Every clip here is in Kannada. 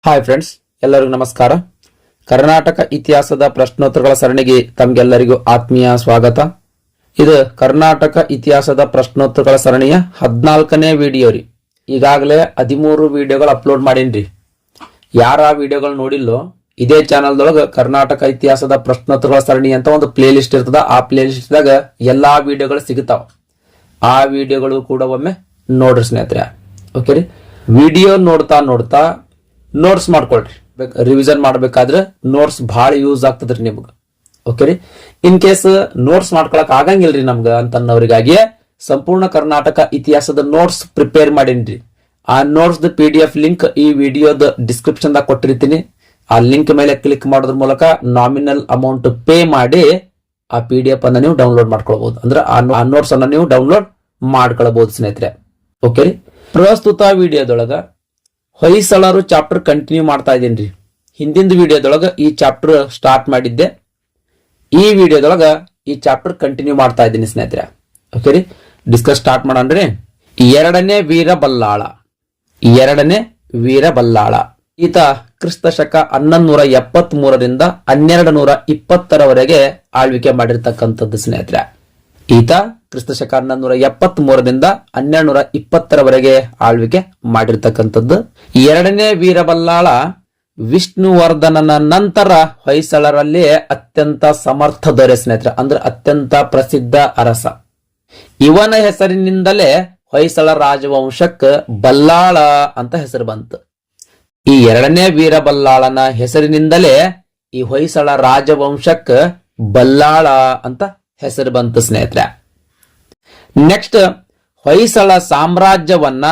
ಹಾಯ್ ಫ್ರೆಂಡ್ಸ್, ಎಲ್ಲರಿಗೂ ನಮಸ್ಕಾರ. ಕರ್ನಾಟಕ ಇತಿಹಾಸದ ಪ್ರಶ್ನೋತ್ತರಗಳ ಸರಣಿಗೆ ತಮಗೆಲ್ಲರಿಗೂ ಆತ್ಮೀಯ ಸ್ವಾಗತ. ಇದು ಕರ್ನಾಟಕ ಇತಿಹಾಸದ ಪ್ರಶ್ನೋತ್ತರಗಳ ಸರಣಿಯ 14ನೇ ವಿಡಿಯೋ ರೀ. ಈಗಾಗಲೇ 13 ವಿಡಿಯೋಗಳು ಅಪ್ಲೋಡ್ ಮಾಡೀನ್ರಿ. ಯಾರ ವಿಡಿಯೋಗಳು ನೋಡಿಲ್ಲೋ ಇದೇ ಚಾನಲ್ದೊಳಗೆ ಕರ್ನಾಟಕ ಇತಿಹಾಸದ ಪ್ರಶ್ನೋತ್ತರಗಳ ಸರಣಿ ಅಂತ ಒಂದು ಪ್ಲೇ ಲಿಸ್ಟ್ ಇರ್ತದ. ಆ ಪ್ಲೇ ಲಿಸ್ಟ್ದಾಗ ಎಲ್ಲಾ ವಿಡಿಯೋಗಳು ಸಿಗುತ್ತಾವ. ಆ ವಿಡಿಯೋಗಳು ಕೂಡ ಒಮ್ಮೆ ನೋಡ್ರಿ ಸ್ನೇಹಿತರೆ. ಓಕೆ ರೀ, ವಿಡಿಯೋ ನೋಡ್ತಾ ನೋಟ್ಸ್ ಮಾಡ್ಕೊಳ್ರಿ. ರಿವಿಷನ್ ಮಾಡ್ಬೇಕಾದ್ರೆ ನೋಟ್ಸ್ ಬಹಳ ಯೂಸ್ ಆಗ್ತದ್ರಿ ನಿಮ್ಗೆ. ಓಕೆ ರೀ, ಇನ್ ಕೇಸ್ ನೋಟ್ಸ್ ಮಾಡ್ಕೊಳಕ್ ಆಗಂಗಿಲ್ರಿ ನಮ್ಗ ಅಂತನ್ನೋರಿಗಾಗಿಯೇ ಸಂಪೂರ್ಣ ಕರ್ನಾಟಕ ಇತಿಹಾಸದ ನೋಟ್ಸ್ ಪ್ರಿಪೇರ್ ಮಾಡೀನ್ರಿ. ಆ ನೋಟ್ಸ್ PDF ಲಿಂಕ್ ಈ ವಿಡಿಯೋದ ಡಿಸ್ಕ್ರಿಪ್ಷನ್ ದಾಗ ಕೊಟ್ಟಿರ್ತೀನಿ. ಆ ಲಿಂಕ್ ಮೇಲೆ ಕ್ಲಿಕ್ ಮಾಡೋದ್ರ ಮೂಲಕ ನಾಮಿನಲ್ ಅಮೌಂಟ್ ಪೇ ಮಾಡಿ ಆ PDF ಅನ್ನ ನೀವು ಡೌನ್ಲೋಡ್ ಮಾಡ್ಕೊಳ್ಬಹುದು. ಅಂದ್ರೆ ಆ ನೋಟ್ಸ್ ಅನ್ನ ನೀವು ಡೌನ್ಲೋಡ್ ಮಾಡ್ಕೊಳ್ಬಹುದು ಸ್ನೇಹಿತರೆ. ಓಕೆ ರೀ, ಪ್ರಸ್ತುತ ವಿಡಿಯೋದೊಳಗ ಹೊಯ್ಸಳರು ಚಾಪ್ಟರ್ ಕಂಟಿನ್ಯೂ ಮಾಡ್ತಾ ಇದ್ದೀನಿ. ಹಿಂದಿನ ವಿಡಿಯೋದೊಳಗ ಈ ಚಾಪ್ಟರ್ ಸ್ಟಾರ್ಟ್ ಮಾಡಿದ್ದೆ. ಈ ವಿಡಿಯೋದೊಳಗ ಈ ಚಾಪ್ಟರ್ ಕಂಟಿನ್ಯೂ ಮಾಡ್ತಾ ಇದ್ದೀನಿ ಸ್ನೇಹಿತರೆ. ಓಕೆ ರೀ, ಡಿಸ್ಕಸ್ ಸ್ಟಾರ್ಟ್ ಮಾಡೋಣ್ರಿ. ಎರಡನೇ ವೀರಬಲ್ಲಾಳ ಈತ ಕ್ರಿಸ್ತ ಶಕ 1173ರಿಂದ 1220ರವರೆಗೆ ಆಳ್ವಿಕೆ ಮಾಡಿರ್ತಕ್ಕಂಥದ್ದು ಸ್ನೇಹಿತರೆ. ಈತ ಕ್ರಿಸ್ತ ಶಕ 1173ರಿಂದ 1220ರವರೆಗೆ ಆಳ್ವಿಕೆ ಮಾಡಿರ್ತಕ್ಕಂಥದ್ದು. ಎರಡನೇ ವೀರಬಲ್ಲಾಳ ವಿಷ್ಣುವರ್ಧನನ ನಂತರ ಹೊಯ್ಸಳರಲ್ಲಿ ಅತ್ಯಂತ ಸಮರ್ಥ ದೊರೆ ಸ್ನೇಹಿತರೆ. ಅಂದ್ರೆ ಅತ್ಯಂತ ಪ್ರಸಿದ್ಧ ಅರಸ. ಇವನ ಹೆಸರಿನಿಂದಲೇ ಹೊಯ್ಸಳ ರಾಜವಂಶಕ್ಕೆ ಬಲ್ಲಾಳ ಅಂತ ಹೆಸರು ಬಂತು. ಈ ಎರಡನೇ ವೀರಬಲ್ಲಾಳನ ಹೆಸರಿನಿಂದಲೇ ಈ ಹೊಯ್ಸಳ ರಾಜವಂಶಕ್ಕೆ ಬಲ್ಲಾಳ ಅಂತ ಹೆಸರು ಬಂತು ಸ್ನೇಹಿತರೆ. ನೆಕ್ಸ್ಟ್, ಹೊಯ್ಸಳ ಸಾಮ್ರಾಜ್ಯವನ್ನ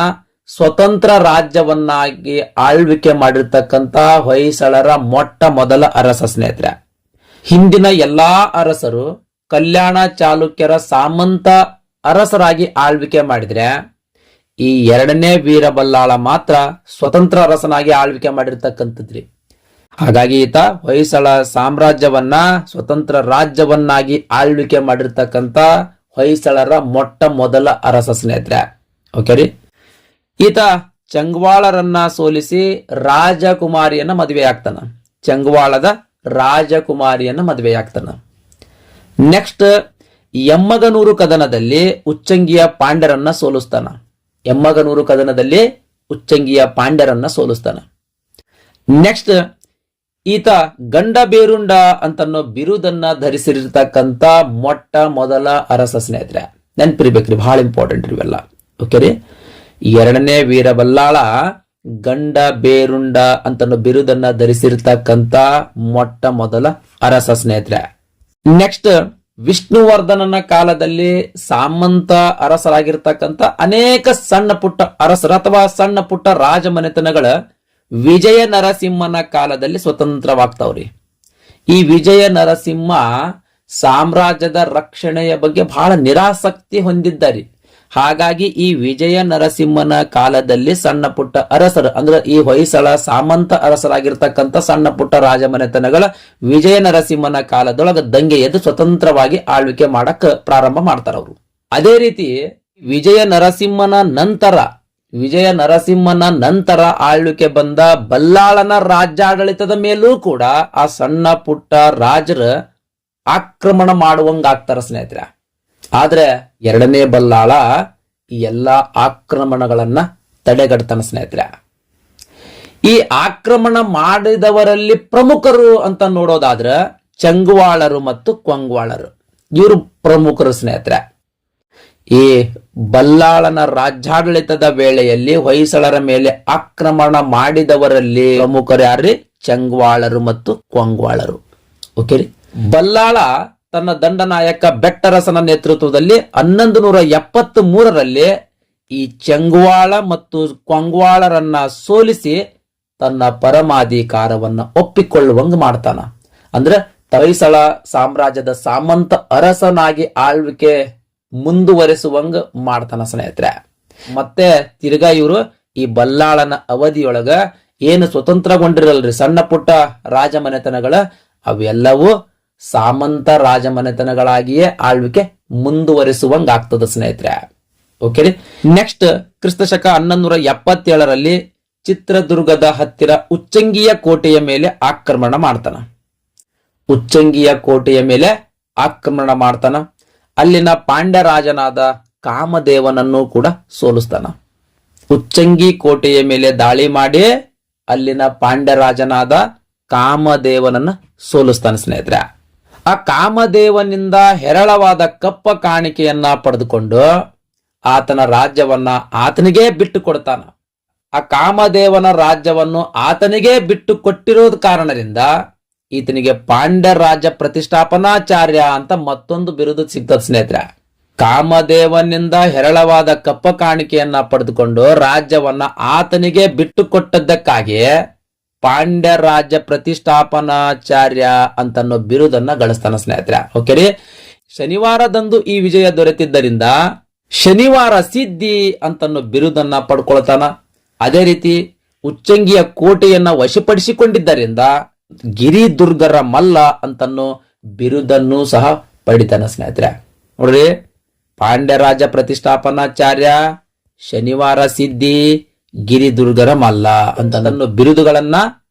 ಸ್ವತಂತ್ರ ರಾಜ್ಯವನ್ನಾಗಿ ಆಳ್ವಿಕೆ ಮಾಡಿರ್ತಕ್ಕಂತ ಹೊಯ್ಸಳರ ಮೊಟ್ಟ ಮೊದಲ ಅರಸ ಸ್ನೇಹಿತರೆ. ಹಿಂದಿನ ಎಲ್ಲಾ ಅರಸರು ಕಲ್ಯಾಣ ಚಾಲುಕ್ಯರ ಸಾಮಂತ ಅರಸರಾಗಿ ಆಳ್ವಿಕೆ ಮಾಡಿದ್ರೆ ಈ ಎರಡನೇ ವೀರಬಲ್ಲಾಳ ಮಾತ್ರ ಸ್ವತಂತ್ರ ಅರಸನಾಗಿ ಆಳ್ವಿಕೆ ಮಾಡಿರ್ತಕ್ಕಂಥದ್ರಿ. ಹಾಗಾಗಿ ಈತ ಹೊಯ್ಸಳ ಸಾಮ್ರಾಜ್ಯವನ್ನ ಸ್ವತಂತ್ರ ರಾಜ್ಯವನ್ನಾಗಿ ಆಳ್ವಿಕೆ ಮಾಡಿರ್ತಕ್ಕಂಥ ಹೊಯ್ಸಳರ ಮೊಟ್ಟ ಮೊದಲ ಅರಸ ಸ್ನೇಹಿತರೆ. ಓಕೆ ರೀ, ಈತ ಚಂಗ್ವಾಳರನ್ನ ಸೋಲಿಸಿ ರಾಜಕುಮಾರಿಯನ್ನ ಮದುವೆಯಾಗ್ತಾನ. ಚಂಗ್ವಾಳದ ರಾಜಕುಮಾರಿಯನ್ನ ಮದುವೆಯಾಗ್ತಾನ. ನೆಕ್ಸ್ಟ್, ಎಮ್ಮಗನೂರು ಕದನದಲ್ಲಿ ಉಚ್ಚಂಗಿಯ ಪಾಂಡ್ಯರನ್ನ ಸೋಲಿಸ್ತಾನ. ಎಮ್ಮಗನೂರು ಕದನದಲ್ಲಿ ಉಚ್ಚಂಗಿಯ ಪಾಂಡ್ಯರನ್ನ ಸೋಲಿಸ್ತಾನ. ನೆಕ್ಸ್ಟ್, ಈತ ಗಂಡ ಬೇರುಂಡ ಅಂತನ್ನೋ ಬಿರುದನ್ನ ಧರಿಸಿರ್ತಕ್ಕಂತ ಮೊಟ್ಟ ಮೊದಲ ಅರಸ ಸ್ನೇಹಿತರೆ. ನೆನ್ಪಿರ್ಬೇಕ್ರಿ, ಬಹಳ ಇಂಪಾರ್ಟೆಂಟ್ ಇವೆಲ್ಲ. ಓಕೆ ರೀ, ಎರಡನೇ ವೀರಬಲ್ಲಾಳ ಗಂಡ ಬೇರುಂಡ ಅಂತನ್ನೋ ಬಿರುದನ್ನ ಧರಿಸಿರ್ತಕ್ಕಂತ ಮೊಟ್ಟ ಮೊದಲ ಅರಸ ಸ್ನೇಹಿತರೆ. ನೆಕ್ಸ್ಟ್, ವಿಷ್ಣುವರ್ಧನನ ಕಾಲದಲ್ಲಿ ಸಾಮಂತ ಅರಸರಾಗಿರ್ತಕ್ಕಂಥ ಅನೇಕ ಸಣ್ಣ ಪುಟ್ಟ ಅರಸರು ಅಥವಾ ಸಣ್ಣ ಪುಟ್ಟ ರಾಜಮನೆತನಗಳ ವಿಜಯ ನರಸಿಂಹನ ಕಾಲದಲ್ಲಿ ಸ್ವತಂತ್ರವಾಗ್ತಾವ್ರಿ. ಈ ವಿಜಯ ನರಸಿಂಹ ಸಾಮ್ರಾಜ್ಯದ ರಕ್ಷಣೆಯ ಬಗ್ಗೆ ಬಹಳ ನಿರಾಸಕ್ತಿ ಹೊಂದಿದ್ದಾರೆ. ಹಾಗಾಗಿ ಈ ವಿಜಯ ನರಸಿಂಹನ ಕಾಲದಲ್ಲಿ ಸಣ್ಣ ಪುಟ್ಟ ಅರಸರು ಅಂದ್ರೆ ಈ ಹೊಯ್ಸಳ ಸಾಮಂತ ಅರಸರಾಗಿರ್ತಕ್ಕಂಥ ಸಣ್ಣ ಪುಟ್ಟ ರಾಜಮನೆತನಗಳ ವಿಜಯ ನರಸಿಂಹನ ಕಾಲದೊಳಗೆ ದಂಗೆ ಎದ್ದು ಸ್ವತಂತ್ರವಾಗಿ ಆಳ್ವಿಕೆ ಮಾಡಕ್ ಪ್ರಾರಂಭ ಮಾಡ್ತಾರ ಅವರು. ಅದೇ ರೀತಿ ವಿಜಯ ನರಸಿಂಹನ ನಂತರ ಆಳ್ವಿಕೆ ಬಂದ ಬಲ್ಲಾಳನ ರಾಜ್ಯಾಡಳಿತದ ಮೇಲೂ ಕೂಡ ಆ ಸಣ್ಣ ಪುಟ್ಟ ರಾಜರ ಆಕ್ರಮಣ ಮಾಡುವಂಗಾಗ್ತಾರ ಸ್ನೇಹಿತರೆ. ಆದ್ರೆ ಎರಡನೇ ಬಲ್ಲಾಳ ಈ ಎಲ್ಲಾ ಆಕ್ರಮಣಗಳನ್ನ ತಡೆಗಟ್ತಾನ ಸ್ನೇಹಿತರೆ. ಈ ಆಕ್ರಮಣ ಮಾಡಿದವರಲ್ಲಿ ಪ್ರಮುಖರು ಅಂತ ನೋಡೋದಾದ್ರೆ ಚಂಗ್ವಾಳರು ಮತ್ತು ಕೊಂಗ್ವಾಳರು, ಇವರು ಪ್ರಮುಖರು ಸ್ನೇಹಿತರೆ. ಈ ಬಲ್ಲಾಳನ ರಾಜ್ಯಾಡಳಿತದ ವೇಳೆಯಲ್ಲಿ ಹೊಯ್ಸಳರ ಮೇಲೆ ಆಕ್ರಮಣ ಮಾಡಿದವರಲ್ಲಿ ಪ್ರಮುಖರು ಯಾರ್ರಿ? ಚಂಗ್ವಾಳರು ಮತ್ತು ಕೊಂಗ್ವಾಳರು. ಓಕೆ ರೀ, ಬಲ್ಲಾಳ ತನ್ನ ದಂಡನಾಯಕ ಬೆಟ್ಟರಸನ ನೇತೃತ್ವದಲ್ಲಿ 1173ರಲ್ಲಿ ಈ ಚಂಗ್ವಾಳ ಮತ್ತು ಕೊಂಗ್ವಾಳರನ್ನ ಸೋಲಿಸಿ ತನ್ನ ಪರಮಾಧಿಕಾರವನ್ನ ಒಪ್ಪಿಕೊಳ್ಳುವಂಗ ಮಾಡ್ತಾನ. ಅಂದ್ರೆ ಹೊಯ್ಸಳ ಸಾಮ್ರಾಜ್ಯದ ಸಾಮಂತ ಅರಸನಾಗಿ ಆಳ್ವಿಕೆ ಮುಂದುವರೆಸುವಂಗ ಮಾಡ್ತಾನ ಸ್ನೇಹಿತರೆ. ಮತ್ತೆ ತಿರ್ಗಾ ಇವರು ಈ ಬಲ್ಲಾಳನ ಅವಧಿಯೊಳಗ ಏನು ಸ್ವತಂತ್ರಗೊಂಡಿರಲ್ರಿ ಸಣ್ಣ ಪುಟ್ಟ ರಾಜಮನೆತನಗಳ, ಅವೆಲ್ಲವೂ ಸಾಮಂತ ರಾಜಮನೆತನಗಳಾಗಿಯೇ ಆಳ್ವಿಕೆ ಮುಂದುವರಿಸುವಂಗಾಗ್ತದ ಸ್ನೇಹಿತರೆ. ಓಕೆ ರೀ, ನೆಕ್ಸ್ಟ್, ಕ್ರಿಸ್ತ ಶಕ 1177ರಲ್ಲಿ ಚಿತ್ರದುರ್ಗದ ಹತ್ತಿರ ಉಚ್ಚಂಗಿಯ ಕೋಟೆಯ ಮೇಲೆ ಆಕ್ರಮಣ ಮಾಡ್ತಾನ. ಉಚ್ಚಂಗಿಯ ಕೋಟೆಯ ಮೇಲೆ ಆಕ್ರಮಣ ಮಾಡ್ತಾನ. ಅಲ್ಲಿನ ಪಾಂಡ್ಯರಾಜನಾದ ಕಾಮದೇವನನ್ನು ಕೂಡ ಸೋಲಿಸ್ತಾನ. ಉಚ್ಚಂಗಿ ಕೋಟೆಯ ಮೇಲೆ ದಾಳಿ ಮಾಡಿ ಅಲ್ಲಿನ ಪಾಂಡ್ಯರಾಜನಾದ ಕಾಮದೇವನನ್ನ ಸೋಲಿಸ್ತಾನೆ ಸ್ನೇಹಿತರೆ. ಆ ಕಾಮದೇವನಿಂದ ಹೇರಳವಾದ ಕಪ್ಪ ಕಾಣಿಕೆಯನ್ನ ಪಡೆದುಕೊಂಡು ಆತನ ರಾಜ್ಯವನ್ನ ಆತನಿಗೆ ಬಿಟ್ಟು ಕೊಡ್ತಾನ. ಆ ಕಾಮದೇವನ ರಾಜ್ಯವನ್ನು ಆತನಿಗೆ ಬಿಟ್ಟು ಕೊಟ್ಟಿರೋದ ಕಾರಣದಿಂದ ಈತನಿಗೆ ಪಾಂಡ್ಯ ರಾಜ್ಯ ಪ್ರತಿಷ್ಠಾಪನಾಚಾರ್ಯ ಅಂತ ಮತ್ತೊಂದು ಬಿರುದು ಸಿಗ್ತದ ಸ್ನೇಹಿತರೆ. ಕಾಮದೇವನಿಂದ ಹೇರಳವಾದ ಕಪ್ಪ ಕಾಣಿಕೆಯನ್ನ ಪಡೆದುಕೊಂಡು ರಾಜ್ಯವನ್ನ ಆತನಿಗೆ ಬಿಟ್ಟು ಕೊಟ್ಟದ್ದಕ್ಕಾಗಿ ಪಾಂಡ್ಯ ರಾಜ್ಯ ಪ್ರತಿಷ್ಠಾಪನಾಚಾರ್ಯ ಅಂತನ್ನೋ ಬಿರುದನ್ನ ಗಳಿಸ್ತಾನ ಸ್ನೇಹಿತರೆ. ಓಕೆ ರೀ. ಶನಿವಾರದಂದು ಈ ವಿಜಯ ದೊರೆತಿದ್ದರಿಂದ ಶನಿವಾರ ಸಿದ್ಧಿ ಅಂತನ್ನೋ ಬಿರುದನ್ನ ಪಡ್ಕೊಳ್ತಾನ. ಅದೇ ರೀತಿ ಉಚ್ಚಂಗಿಯ ಕೋಟೆಯನ್ನ ವಶಪಡಿಸಿಕೊಂಡಿದ್ದರಿಂದ ಗಿರಿದುರ್ಗರ ಮಲ್ಲ ಅಂತನ್ನೋ ಬಿರುದನ್ನು ಸಹ ಪಡಿತಾನ ಸ್ನೇಹಿತರೆ. ನೋಡ್ರಿ, ಪಾಂಡ್ಯರಾಜ ಪ್ರತಿಷ್ಠಾಪನಾಚಾರ್ಯ, ಶನಿವಾರ ಸಿದ್ಧಿ, ಗಿರಿದುರ್ಗರ ಮಲ್ಲ ಅಂತನ್ನೋ ಬಿರುದುಗಳನ್ನ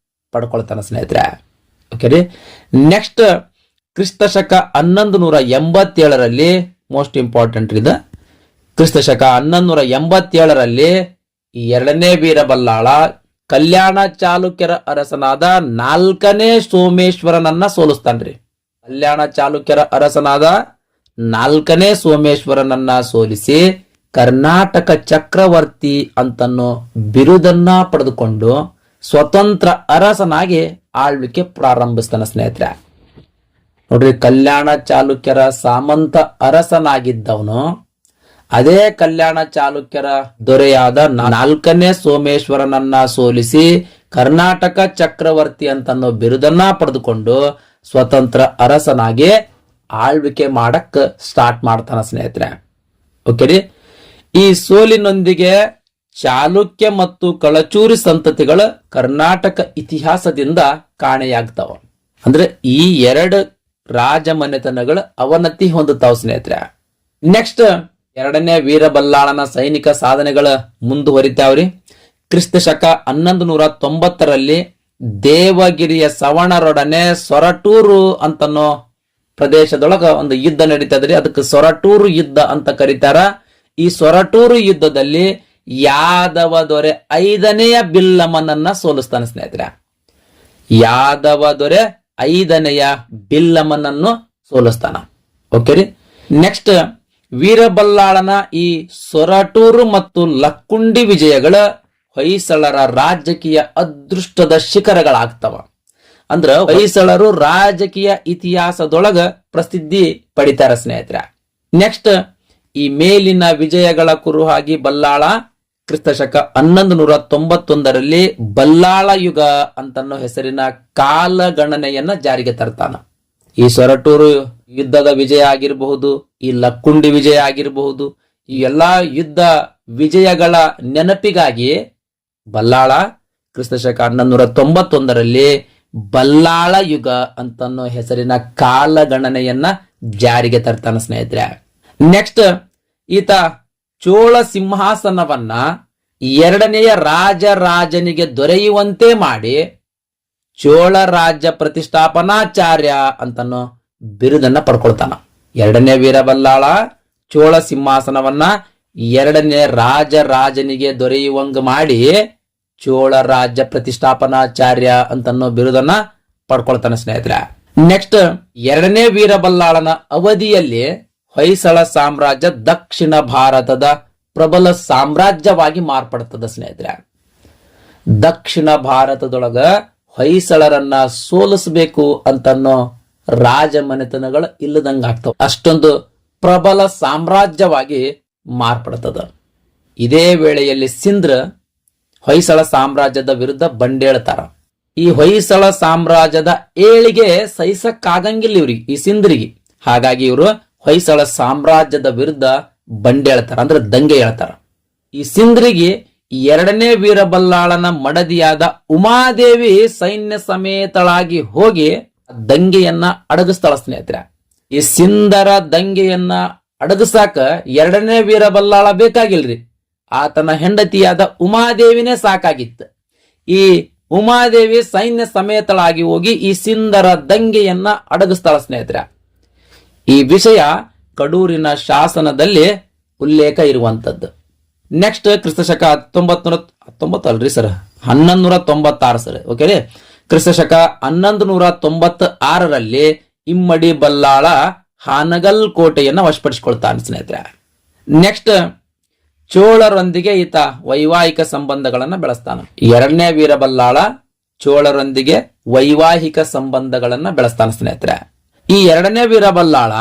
ಪಡ್ಕೊಳ್ತಾನ ಸ್ನೇಹಿತರೆ. ಓಕೆ ರೀ. ನೆಕ್ಸ್ಟ್ ಕ್ರಿಸ್ತಶಕ 1187ರಲ್ಲಿ ಮೋಸ್ಟ್ ಇಂಪಾರ್ಟೆಂಟ್ ಇದು. ಕ್ರಿಸ್ತಶಕ 1187ರಲ್ಲಿ ಈ ಎರಡನೇ ವೀರಬಲ್ಲಾಳ ಕಲ್ಯಾಣ ಚಾಲುಕ್ಯರ ಅರಸನಾದ 4ನೇ ಸೋಮೇಶ್ವರನನ್ನ ಸೋಲಿಸ್ತಾನ್ರಿ. ಕಲ್ಯಾಣ ಚಾಲುಕ್ಯರ ಅರಸನಾದ 4ನೇ ಸೋಮೇಶ್ವರನನ್ನ ಸೋಲಿಸಿ ಕರ್ನಾಟಕ ಚಕ್ರವರ್ತಿ ಅಂತನ್ನೋ ಬಿರುದನ್ನ ಪಡೆದುಕೊಂಡು ಸ್ವತಂತ್ರ ಅರಸನಾಗಿ ಆಳ್ವಿಕೆ ಪ್ರಾರಂಭಿಸ್ತಾನ ಸ್ನೇಹಿತರೆ. ನೋಡ್ರಿ, ಕಲ್ಯಾಣ ಚಾಲುಕ್ಯರ ಸಾಮಂತ ಅರಸನಾಗಿದ್ದವನು ಅದೇ ಕಲ್ಯಾಣ ಚಾಲುಕ್ಯರ ದೊರೆಯಾದ 4ನೇ ಸೋಮೇಶ್ವರನನ್ನ ಸೋಲಿಸಿ ಕರ್ನಾಟಕ ಚಕ್ರವರ್ತಿ ಅಂತನ್ನೋ ಬಿರುದನ್ನ ಪಡೆದುಕೊಂಡು ಸ್ವತಂತ್ರ ಅರಸನಾಗಿ ಆಳ್ವಿಕೆ ಮಾಡಕ್ ಸ್ಟಾರ್ಟ್ ಮಾಡ್ತಾನ ಸ್ನೇಹಿತರೆ. ಓಕೆ ರೀ. ಈ ಸೋಲಿನೊಂದಿಗೆ ಚಾಲುಕ್ಯ ಮತ್ತು ಕಳಚೂರಿ ಸಂತತಿಗಳು ಕರ್ನಾಟಕ ಇತಿಹಾಸದಿಂದ ಕಾಣೆಯಾಗ್ತಾವ. ಅಂದ್ರೆ ಈ ಎರಡು ರಾಜಮನೆತನಗಳು ಅವನತಿ ಹೊಂದುತ್ತಾವ ಸ್ನೇಹಿತರೆ. ನೆಕ್ಸ್ಟ್ ಎರಡನೇ ವೀರಬಲ್ಲಾಳನ ಸೈನಿಕ ಸಾಧನೆಗಳು ಮುಂದುವರಿತಾವ್ರಿ. ಕ್ರಿಸ್ತಶಕ 1190ರಲ್ಲಿ ದೇವಗಿರಿಯ ಸವಣರೊಡನೆ ಸೊರಟೂರು ಅಂತನೋ ಪ್ರದೇಶದೊಳಗ ಒಂದು ಯುದ್ಧ ನಡೀತದ್ರಿ. ಅದಕ್ಕೆ ಸೊರಟೂರು ಯುದ್ಧ ಅಂತ ಕರೀತಾರ. ಈ ಸೊರಟೂರು ಯುದ್ಧದಲ್ಲಿ ಯಾದವ ದೊರೆ 5ನೆಯ ಬಿಲ್ಲಮ್ಮನನ್ನ ಸೋಲಿಸ್ತಾನೆ ಸ್ನೇಹಿತರೆ. ಯಾದವ ದೊರೆ 5ನೆಯ ಬಿಲ್ಲಮ್ಮನನ್ನು ಸೋಲಿಸ್ತಾನ. ಓಕೆ ರೀ. ನೆಕ್ಸ್ಟ್ ವೀರಬಲ್ಲಾಳನ ಈ ಸೊರಟೂರು ಮತ್ತು ಲಕ್ಕುಂಡಿ ವಿಜಯಗಳ ಹೊಯ್ಸಳರ ರಾಜಕೀಯ ಅದೃಷ್ಟದ ಶಿಖರಗಳಾಗ್ತವ. ಅಂದ್ರ ಹೊಯ್ಸಳರು ರಾಜಕೀಯ ಇತಿಹಾಸದೊಳಗ ಪ್ರಸಿದ್ಧಿ ಪಡಿತಾರ ಸ್ನೇಹಿತರೆ. ನೆಕ್ಸ್ಟ್ ಈ ಮೇಲಿನ ವಿಜಯಗಳ ಕುರುಹಾಗಿ ಬಲ್ಲಾಳ ಕ್ರಿಸ್ತಶಕ 1191ರಲ್ಲಿ ಬಲ್ಲಾಳ ಯುಗ ಅಂತನ್ನೋ ಹೆಸರಿನ ಕಾಲಗಣನೆಯನ್ನ ಜಾರಿಗೆ ತರ್ತಾನ. ಈ ಸೊರಟೂರು ಯುದ್ಧದ ವಿಜಯ ಆಗಿರಬಹುದು, ಈ ಲಕ್ಕುಂಡಿ ವಿಜಯ ಆಗಿರಬಹುದು, ಈ ಎಲ್ಲಾ ಯುದ್ಧ ವಿಜಯಗಳ ನೆನಪಿಗಾಗಿ ಬಲ್ಲಾಳ ಕ್ರಿಸ್ತಶಕ 1191ರಲ್ಲಿ ಬಲ್ಲಾಳ ಯುಗ ಅಂತನ್ನೋ ಹೆಸರಿನ ಕಾಲಗಣನೆಯನ್ನ ಜಾರಿಗೆ ತರ್ತಾನ ಸ್ನೇಹಿತರೆ. ನೆಕ್ಸ್ಟ್ ಈತ ಚೋಳ ಸಿಂಹಾಸನವನ್ನ 2ನೆಯ ರಾಜನಿಗೆ ದೊರೆಯುವಂತೆ ಮಾಡಿ ಚೋಳ ರಾಜ್ಯ ಪ್ರತಿಷ್ಠಾಪನಾಚಾರ್ಯ ಅಂತನ್ನೋ ಬಿರುದನ್ನ ಪಡ್ಕೊಳ್ತಾನ. 2ನೇ ವೀರಬಲ್ಲಾಳ ಚೋಳ ಸಿಂಹಾಸನವನ್ನ 2ನೇ ರಾಜನಿಗೆ ದೊರೆಯುವಂಗ ಮಾಡಿ ಚೋಳ ರಾಜ್ಯ ಪ್ರತಿಷ್ಠಾಪನಾಚಾರ್ಯ ಅಂತನ್ನೋ ಬಿರುದನ್ನ ಪಡ್ಕೊಳ್ತಾನೆ ಸ್ನೇಹಿತರೆ. ನೆಕ್ಸ್ಟ್ 2ನೇ ವೀರಬಲ್ಲಾಳನ ಅವಧಿಯಲ್ಲಿ ಹೊಯ್ಸಳ ಸಾಮ್ರಾಜ್ಯ ದಕ್ಷಿಣ ಭಾರತದ ಪ್ರಬಲ ಸಾಮ್ರಾಜ್ಯವಾಗಿ ಮಾರ್ಪಡುತ್ತದೆ ಸ್ನೇಹಿತರೆ. ದಕ್ಷಿಣ ಭಾರತದೊಳಗ ಹೊಯ್ಸಳರನ್ನ ಸೋಲಿಸಬೇಕು ಅಂತನ್ನೋ ರಾಜಮನೆತನಗಳು ಇಲ್ಲದಂಗ ಆಗ್ತವ. ಅಷ್ಟೊಂದು ಪ್ರಬಲ ಸಾಮ್ರಾಜ್ಯವಾಗಿ ಮಾರ್ಪಡುತ್ತದ. ಇದೇ ವೇಳೆಯಲ್ಲಿ ಸಿಂಧ್ರ ಹೊಯ್ಸಳ ಸಾಮ್ರಾಜ್ಯದ ವಿರುದ್ಧ ಬಂಡೇಳ್ತಾರ. ಈ ಹೊಯ್ಸಳ ಸಾಮ್ರಾಜ್ಯದ ಏಳಿಗೆ ಸಹಿಸಕ್ಕಾಗಂಗಿಲ್ಲ ಇವ್ರಿಗೆ, ಈ ಸಿಂಧ್ರಿಗೆ. ಹಾಗಾಗಿ ಇವರು ಹೊಯ್ಸಳ ಸಾಮ್ರಾಜ್ಯದ ವಿರುದ್ಧ ಬಂಡೇಳ್ತಾರ, ಅಂದ್ರೆ ದಂಗೆ ಹೇಳ್ತಾರ. ಈ ಸಿಂಧ್ರಿಗೆ 2ನೇ ವೀರಬಲ್ಲಾಳನ ಮಡದಿಯಾದ ಉಮಾದೇವಿ ಸೈನ್ಯ ಸಮೇತಳಾಗಿ ಹೋಗಿ ದಂಗೆಯನ್ನ ಅಡಗಿಸ್ತಾಳ ಸ್ನೇಹಿತರೆ. ಈ ಸಿಂಧರ ದಂಗೆಯನ್ನ ಅಡಗಿಸಾಕ 2ನೇ ವೀರಬಲ್ಲಾಳ ಬೇಕಾಗಿಲ್ರಿ, ಆತನ ಹೆಂಡತಿಯಾದ ಉಮಾದೇವಿನೇ ಸಾಕಾಗಿತ್ತು. ಈ ಉಮಾದೇವಿ ಸೈನ್ಯ ಸಮೇತಳಾಗಿ ಹೋಗಿ ಈ ಸಿಂಧರ ದಂಗೆಯನ್ನ ಅಡಗಿಸ್ತಾಳ ಸ್ನೇಹಿತರೆ. ಈ ವಿಷಯ ಕಡೂರಿನ ಶಾಸನದಲ್ಲಿ ಉಲ್ಲೇಖ ಇರುವಂತದ್ದು. ನೆಕ್ಸ್ಟ್ ಕ್ರಿಸ್ತಶಕ 1196 ಸರ್. ಓಕೆ ರೀ, ಕ್ರಿಸ್ತಶಕ 1196ರಲ್ಲಿ ಇಮ್ಮಡಿ ಬಲ್ಲಾಳ ಹಾನಗಲ್ ಕೋಟೆಯನ್ನ ವಶಪಡಿಸಿಕೊಳ್ತಾನೆ ಸ್ನೇಹಿತರೆ. ನೆಕ್ಸ್ಟ್ ಚೋಳರೊಂದಿಗೆ ಈತ ವೈವಾಹಿಕ ಸಂಬಂಧಗಳನ್ನ ಬೆಳೆಸ್ತಾನೆ. ಎರಡನೇ ವೀರಬಲ್ಲಾಳ ಚೋಳರೊಂದಿಗೆ ವೈವಾಹಿಕ ಸಂಬಂಧಗಳನ್ನ ಬೆಳೆಸ್ತಾನೆ ಸ್ನೇಹಿತರೆ. ಈ ಎರಡನೇ ವೀರಬಲ್ಲಾಳ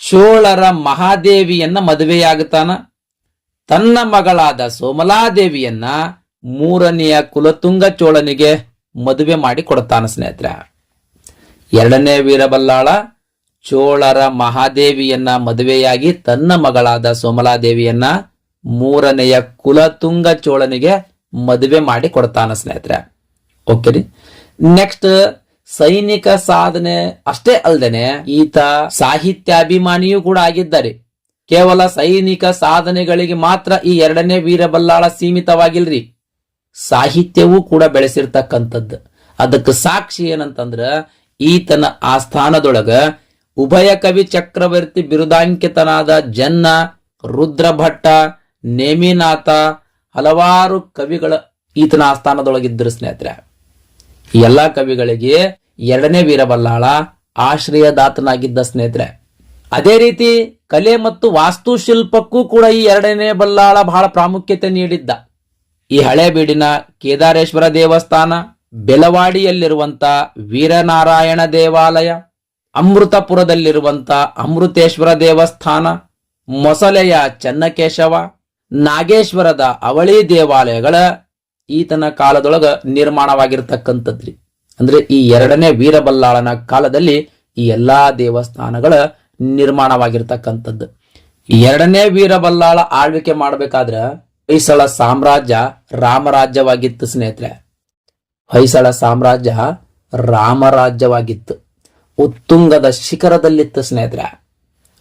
ಚೋಳರ ಮಹಾದೇವಿಯನ್ನ ಮದುವೆಯಾಗುತ್ತಾನ. ತನ್ನ ಮಗಳಾದ ಸೋಮಲಾದೇವಿಯನ್ನ ಮೂರನೆಯ ಕುಲತುಂಗ ಚೋಳನಿಗೆ ಮದುವೆ ಮಾಡಿ ಕೊಡ್ತಾನ ಸ್ನೇಹಿತರೆ. ಎರಡನೇ ವೀರಬಲ್ಲಾಳ ಚೋಳರ ಮಹಾದೇವಿಯನ್ನ ಮದುವೆಯಾಗಿ ತನ್ನ ಮಗಳಾದ ಸೋಮಲಾದೇವಿಯನ್ನ ಮೂರನೆಯ ಕುಲತುಂಗ ಚೋಳನಿಗೆ ಮದುವೆ ಮಾಡಿ ಕೊಡ್ತಾನ ಸ್ನೇಹಿತರೆ. ಓಕೆ ರೀ. ನೆಕ್ಸ್ಟ್ ಸೈನಿಕ ಸಾಧನೆ ಅಷ್ಟೇ ಅಲ್ದೇನೆ ಈತ ಸಾಹಿತ್ಯಾಭಿಮಾನಿಯೂ ಕೂಡ ಆಗಿದ್ದಾರೆ. ಕೇವಲ ಸೈನಿಕ ಸಾಧನೆಗಳಿಗೆ ಮಾತ್ರ ಈ ಎರಡನೇ ವೀರಬಲ್ಲಾಳ ಸೀಮಿತವಾಗಿಲ್ರಿ, ಸಾಹಿತ್ಯವೂ ಕೂಡ ಬೆಳೆಸಿರ್ತಕ್ಕಂಥದ್ದು. ಅದಕ್ಕೆ ಸಾಕ್ಷಿ ಏನಂತಂದ್ರ ಈತನ ಆಸ್ಥಾನದೊಳಗ ಉಭಯ ಕವಿ ಚಕ್ರವರ್ತಿ ಬಿರುದಾಂಕಿತನಾದ ಜನ್ನ, ರುದ್ರಭಟ್ಟ, ನೇಮಿನಾಥ ಹಲವಾರು ಕವಿಗಳ ಈತನ ಆಸ್ಥಾನದೊಳಗಿದ್ದರು ಸ್ನೇಹಿತರೆ. ಈ ಎಲ್ಲಾ ಕವಿಗಳಿಗೆ ಎರಡನೇ ವೀರಬಲ್ಲಾಳ ಆಶ್ರಯದಾತನಾಗಿದ್ದ ಸ್ನೇಹಿತರೆ. ಅದೇ ರೀತಿ ಕಲೆ ಮತ್ತು ವಾಸ್ತುಶಿಲ್ಪಕ್ಕೂ ಕೂಡ ಈ ಎರಡನೇ ಬಲ್ಲಾಳ ಬಹಳ ಪ್ರಾಮುಖ್ಯತೆ ನೀಡಿದ್ದ. ಈ ಹಳೇಬೀಡಿನ ಕೇದಾರೇಶ್ವರ ದೇವಸ್ಥಾನ, ಬೆಲವಾಡಿಯಲ್ಲಿರುವಂತ ವೀರನಾರಾಯಣ ದೇವಾಲಯ, ಅಮೃತಪುರದಲ್ಲಿರುವಂತ ಅಮೃತೇಶ್ವರ ದೇವಸ್ಥಾನ, ಮೊಸಲೆಯ ಚನ್ನಕೇಶವ, ನಾಗೇಶ್ವರದ ಅವಳಿ ದೇವಾಲಯಗಳ ಈತನ ಕಾಲದೊಳಗ ನಿರ್ಮಾಣವಾಗಿರ್ತಕ್ಕಂಥದ್ರಿ. ಅಂದ್ರೆ ಈ ಎರಡನೇ ವೀರಬಲ್ಲಾಳನ ಕಾಲದಲ್ಲಿ ಈ ಎಲ್ಲಾ ದೇವಸ್ಥಾನಗಳ ನಿರ್ಮಾಣವಾಗಿರ್ತಕ್ಕಂಥದ್ದು. ಎರಡನೇ ವೀರಬಲ್ಲಾಳ ಆಳ್ವಿಕೆ ಮಾಡಬೇಕಾದ್ರ ಹೊಯ್ಸಳ ಸಾಮ್ರಾಜ್ಯ ರಾಮರಾಜ್ಯವಾಗಿತ್ತು ಸ್ನೇಹಿತರೆ. ಹೊಯ್ಸಳ ಸಾಮ್ರಾಜ್ಯ ರಾಮರಾಜ್ಯವಾಗಿತ್ತು, ಉತ್ತುಂಗದ ಶಿಖರದಲ್ಲಿತ್ತು ಸ್ನೇಹಿತರೆ.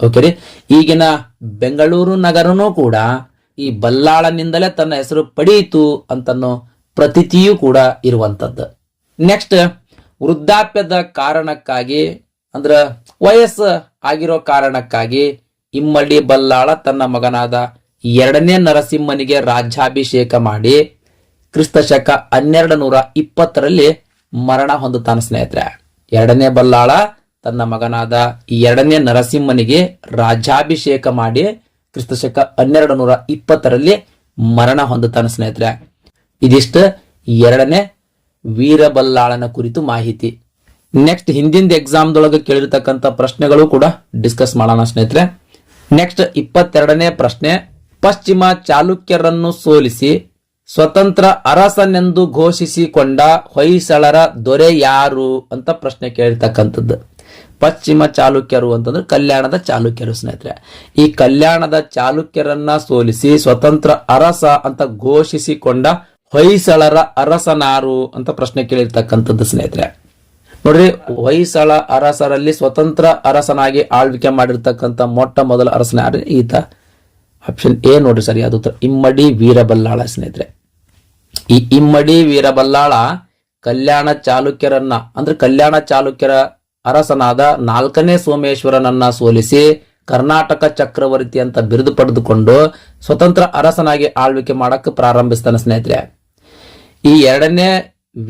ಓಕೆ ರೀ. ಈಗಿನ ಬೆಂಗಳೂರು ನಗರನೂ ಕೂಡ ಈ ಬಲ್ಲಾಳನಿಂದಲೇ ತನ್ನ ಹೆಸರು ಪಡೆಯಿತು ಅಂತನ್ನೋ ಪ್ರತೀತಿಯೂ ಕೂಡ ಇರುವಂತದ್ದು. ನೆಕ್ಸ್ಟ್ ವೃದ್ಧಾಪ್ಯದ ಕಾರಣಕ್ಕಾಗಿ ಅಂದ್ರ ವಯಸ್ಸು ಆಗಿರೋ ಕಾರಣಕ್ಕಾಗಿ ಇಮ್ಮಡಿ ಬಲ್ಲಾಳ ತನ್ನ ಮಗನಾದ ಎರಡನೇ ನರಸಿಂಹನಿಗೆ ರಾಜ್ಯಾಭಿಷೇಕ ಮಾಡಿ ಕ್ರಿಸ್ತಶಕ 1220ರಲ್ಲಿ ಮರಣ ಹೊಂದುತ್ತಾನೆ ಸ್ನೇಹಿತರೆ. ಎರಡನೇ ಬಲ್ಲಾಳ ತನ್ನ ಮಗನಾದ ಎರಡನೇ ನರಸಿಂಹನಿಗೆ ರಾಜ್ಯಾಭಿಷೇಕ ಮಾಡಿ ಕ್ರಿಸ್ತಶಕ 1220ರಲ್ಲಿ ಮರಣ ಹೊಂದುತ್ತಾನೆ ಸ್ನೇಹಿತರೆ. ಇದಿಷ್ಟು ಎರಡನೇ ವೀರಬಲ್ಲಾಳನ ಕುರಿತು ಮಾಹಿತಿ. ನೆಕ್ಸ್ಟ್ ಹಿಂದಿನ ಎಕ್ಸಾಮ್ದೊಳಗೆ ಕೇಳಿರ್ತಕ್ಕಂಥ ಪ್ರಶ್ನೆಗಳು ಕೂಡ ಡಿಸ್ಕಸ್ ಮಾಡೋಣ ಸ್ನೇಹಿತರೆ. ನೆಕ್ಸ್ಟ್ 22ನೇ ಪ್ರಶ್ನೆ, ಪಶ್ಚಿಮ ಚಾಲುಕ್ಯರನ್ನು ಸೋಲಿಸಿ ಸ್ವತಂತ್ರ ಅರಸನೆಂದು ಘೋಷಿಸಿಕೊಂಡ ಹೊಯ್ಸಳರ ದೊರೆ ಯಾರು ಅಂತ ಪ್ರಶ್ನೆ ಕೇಳಿರ್ತಕ್ಕಂಥದ್ದು. ಪಶ್ಚಿಮ ಚಾಲುಕ್ಯರು ಅಂತಂದ್ರೆ ಕಲ್ಯಾಣದ ಚಾಲುಕ್ಯರು ಸ್ನೇಹಿತರೆ. ಈ ಕಲ್ಯಾಣದ ಚಾಲುಕ್ಯರನ್ನ ಸೋಲಿಸಿ ಸ್ವತಂತ್ರ ಅರಸ ಅಂತ ಘೋಷಿಸಿಕೊಂಡ ಹೊಯ್ಸಳರ ಅರಸನಾರು ಅಂತ ಪ್ರಶ್ನೆ ಕೇಳಿರ್ತಕ್ಕಂಥದ್ದು ಸ್ನೇಹಿತರೆ. ನೋಡ್ರಿ, ಹೊಯ್ಸಳ ಅರಸರಲ್ಲಿ ಸ್ವತಂತ್ರ ಅರಸನಾಗಿ ಆಳ್ವಿಕೆ ಮಾಡಿರ್ತಕ್ಕಂಥ ಮೊಟ್ಟ ಮೊದಲ ಅರಸನ ಯಾರು? ಈತ ಆಪ್ಷನ್ ಎ ನೋಡ್ರಿ ಸರಿಯಾದ ಉತ್ತರ, ಇಮ್ಮಡಿ ವೀರಬಲ್ಲಾಳ ಸ್ನೇಹಿತರೆ. ಈ ಇಮ್ಮಡಿ ವೀರಬಲ್ಲಾಳ ಕಲ್ಯಾಣ ಚಾಲುಕ್ಯರನ್ನ ಅಂದ್ರೆ ಕಲ್ಯಾಣ ಚಾಲುಕ್ಯರ ಅರಸನಾದ 4ನೇ ಸೋಮೇಶ್ವರನನ್ನ ಸೋಲಿಸಿ ಕರ್ನಾಟಕ ಚಕ್ರವರ್ತಿ ಅಂತ ಬಿರುದು ಪಡೆದುಕೊಂಡು ಸ್ವತಂತ್ರ ಅರಸನಾಗಿ ಆಳ್ವಿಕೆ ಮಾಡಕ್ ಪ್ರಾರಂಭಿಸ್ತಾನೆ ಸ್ನೇಹಿತರೆ. ಈ ಎರಡನೇ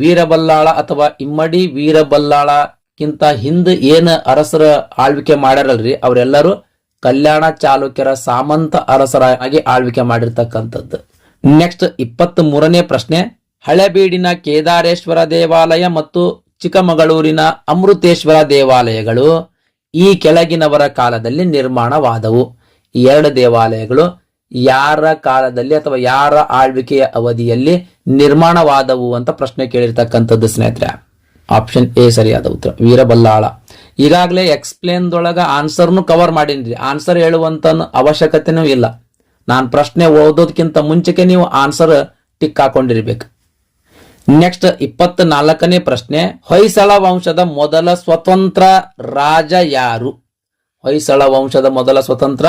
ವೀರಬಲ್ಲಾಳ ಅಥವಾ ಇಮ್ಮಡಿ ವೀರಬಲ್ಲಾಳಕ್ಕಿಂತ ಹಿಂದೆ ಏನು ಅರಸರ ಆಳ್ವಿಕೆ ಮಾಡ್ಯಾರಲ್ರಿ, ಅವರೆಲ್ಲರೂ ಕಲ್ಯಾಣ ಚಾಲುಕ್ಯರ ಸಾಮಂತ ಅರಸರಾಗಿ ಆಳ್ವಿಕೆ ಮಾಡಿರ್ತಕ್ಕಂಥದ್ದು. ನೆಕ್ಸ್ಟ್ 23ನೇ ಪ್ರಶ್ನೆ, ಹಳೆಬೀಡಿನ ಕೇದಾರೇಶ್ವರ ದೇವಾಲಯ ಮತ್ತು ಚಿಕ್ಕಮಗಳೂರಿನ ಅಮೃತೇಶ್ವರ ದೇವಾಲಯಗಳು ಈ ಕೆಳಗಿನವರ ಕಾಲದಲ್ಲಿ ನಿರ್ಮಾಣವಾದವು. ಈ ಎರಡು ದೇವಾಲಯಗಳು ಯಾರ ಕಾಲದಲ್ಲಿ ಅಥವಾ ಯಾರ ಆಳ್ವಿಕೆಯ ಅವಧಿಯಲ್ಲಿ ನಿರ್ಮಾಣವಾದವು ಅಂತ ಪ್ರಶ್ನೆ ಕೇಳಿರ್ತಕ್ಕಂಥದ್ದು ಸ್ನೇಹಿತರೆ. ಆಪ್ಷನ್ ಎ ಸರಿಯಾದ ಉತ್ತರ, ವೀರಬಲ್ಲಾಳ. ಈಗಾಗಲೇ ಎಕ್ಸ್ಪ್ಲೇನ್ ದೊಳಗ ಆನ್ಸರ್ನು ಕವರ್ ಮಾಡೀನಿ. ಆನ್ಸರ್ ಹೇಳುವಂತ ಅವಶ್ಯಕತೆನೂ ಇಲ್ಲ. ನಾನು ಪ್ರಶ್ನೆ ಓದೋದಕ್ಕಿಂತ ಮುಂಚೆಗೆ ನೀವು ಆನ್ಸರ್ ಟಿಕ್ ಹಾಕೊಂಡಿರ್ಬೇಕು. ನೆಕ್ಸ್ಟ್ 24ನೇ ಪ್ರಶ್ನೆ, ಹೊಯ್ಸಳ ವಂಶದ ಮೊದಲ ಸ್ವತಂತ್ರ ರಾಜ ಯಾರು? ಹೊಯ್ಸಳ ವಂಶದ ಮೊದಲ ಸ್ವತಂತ್ರ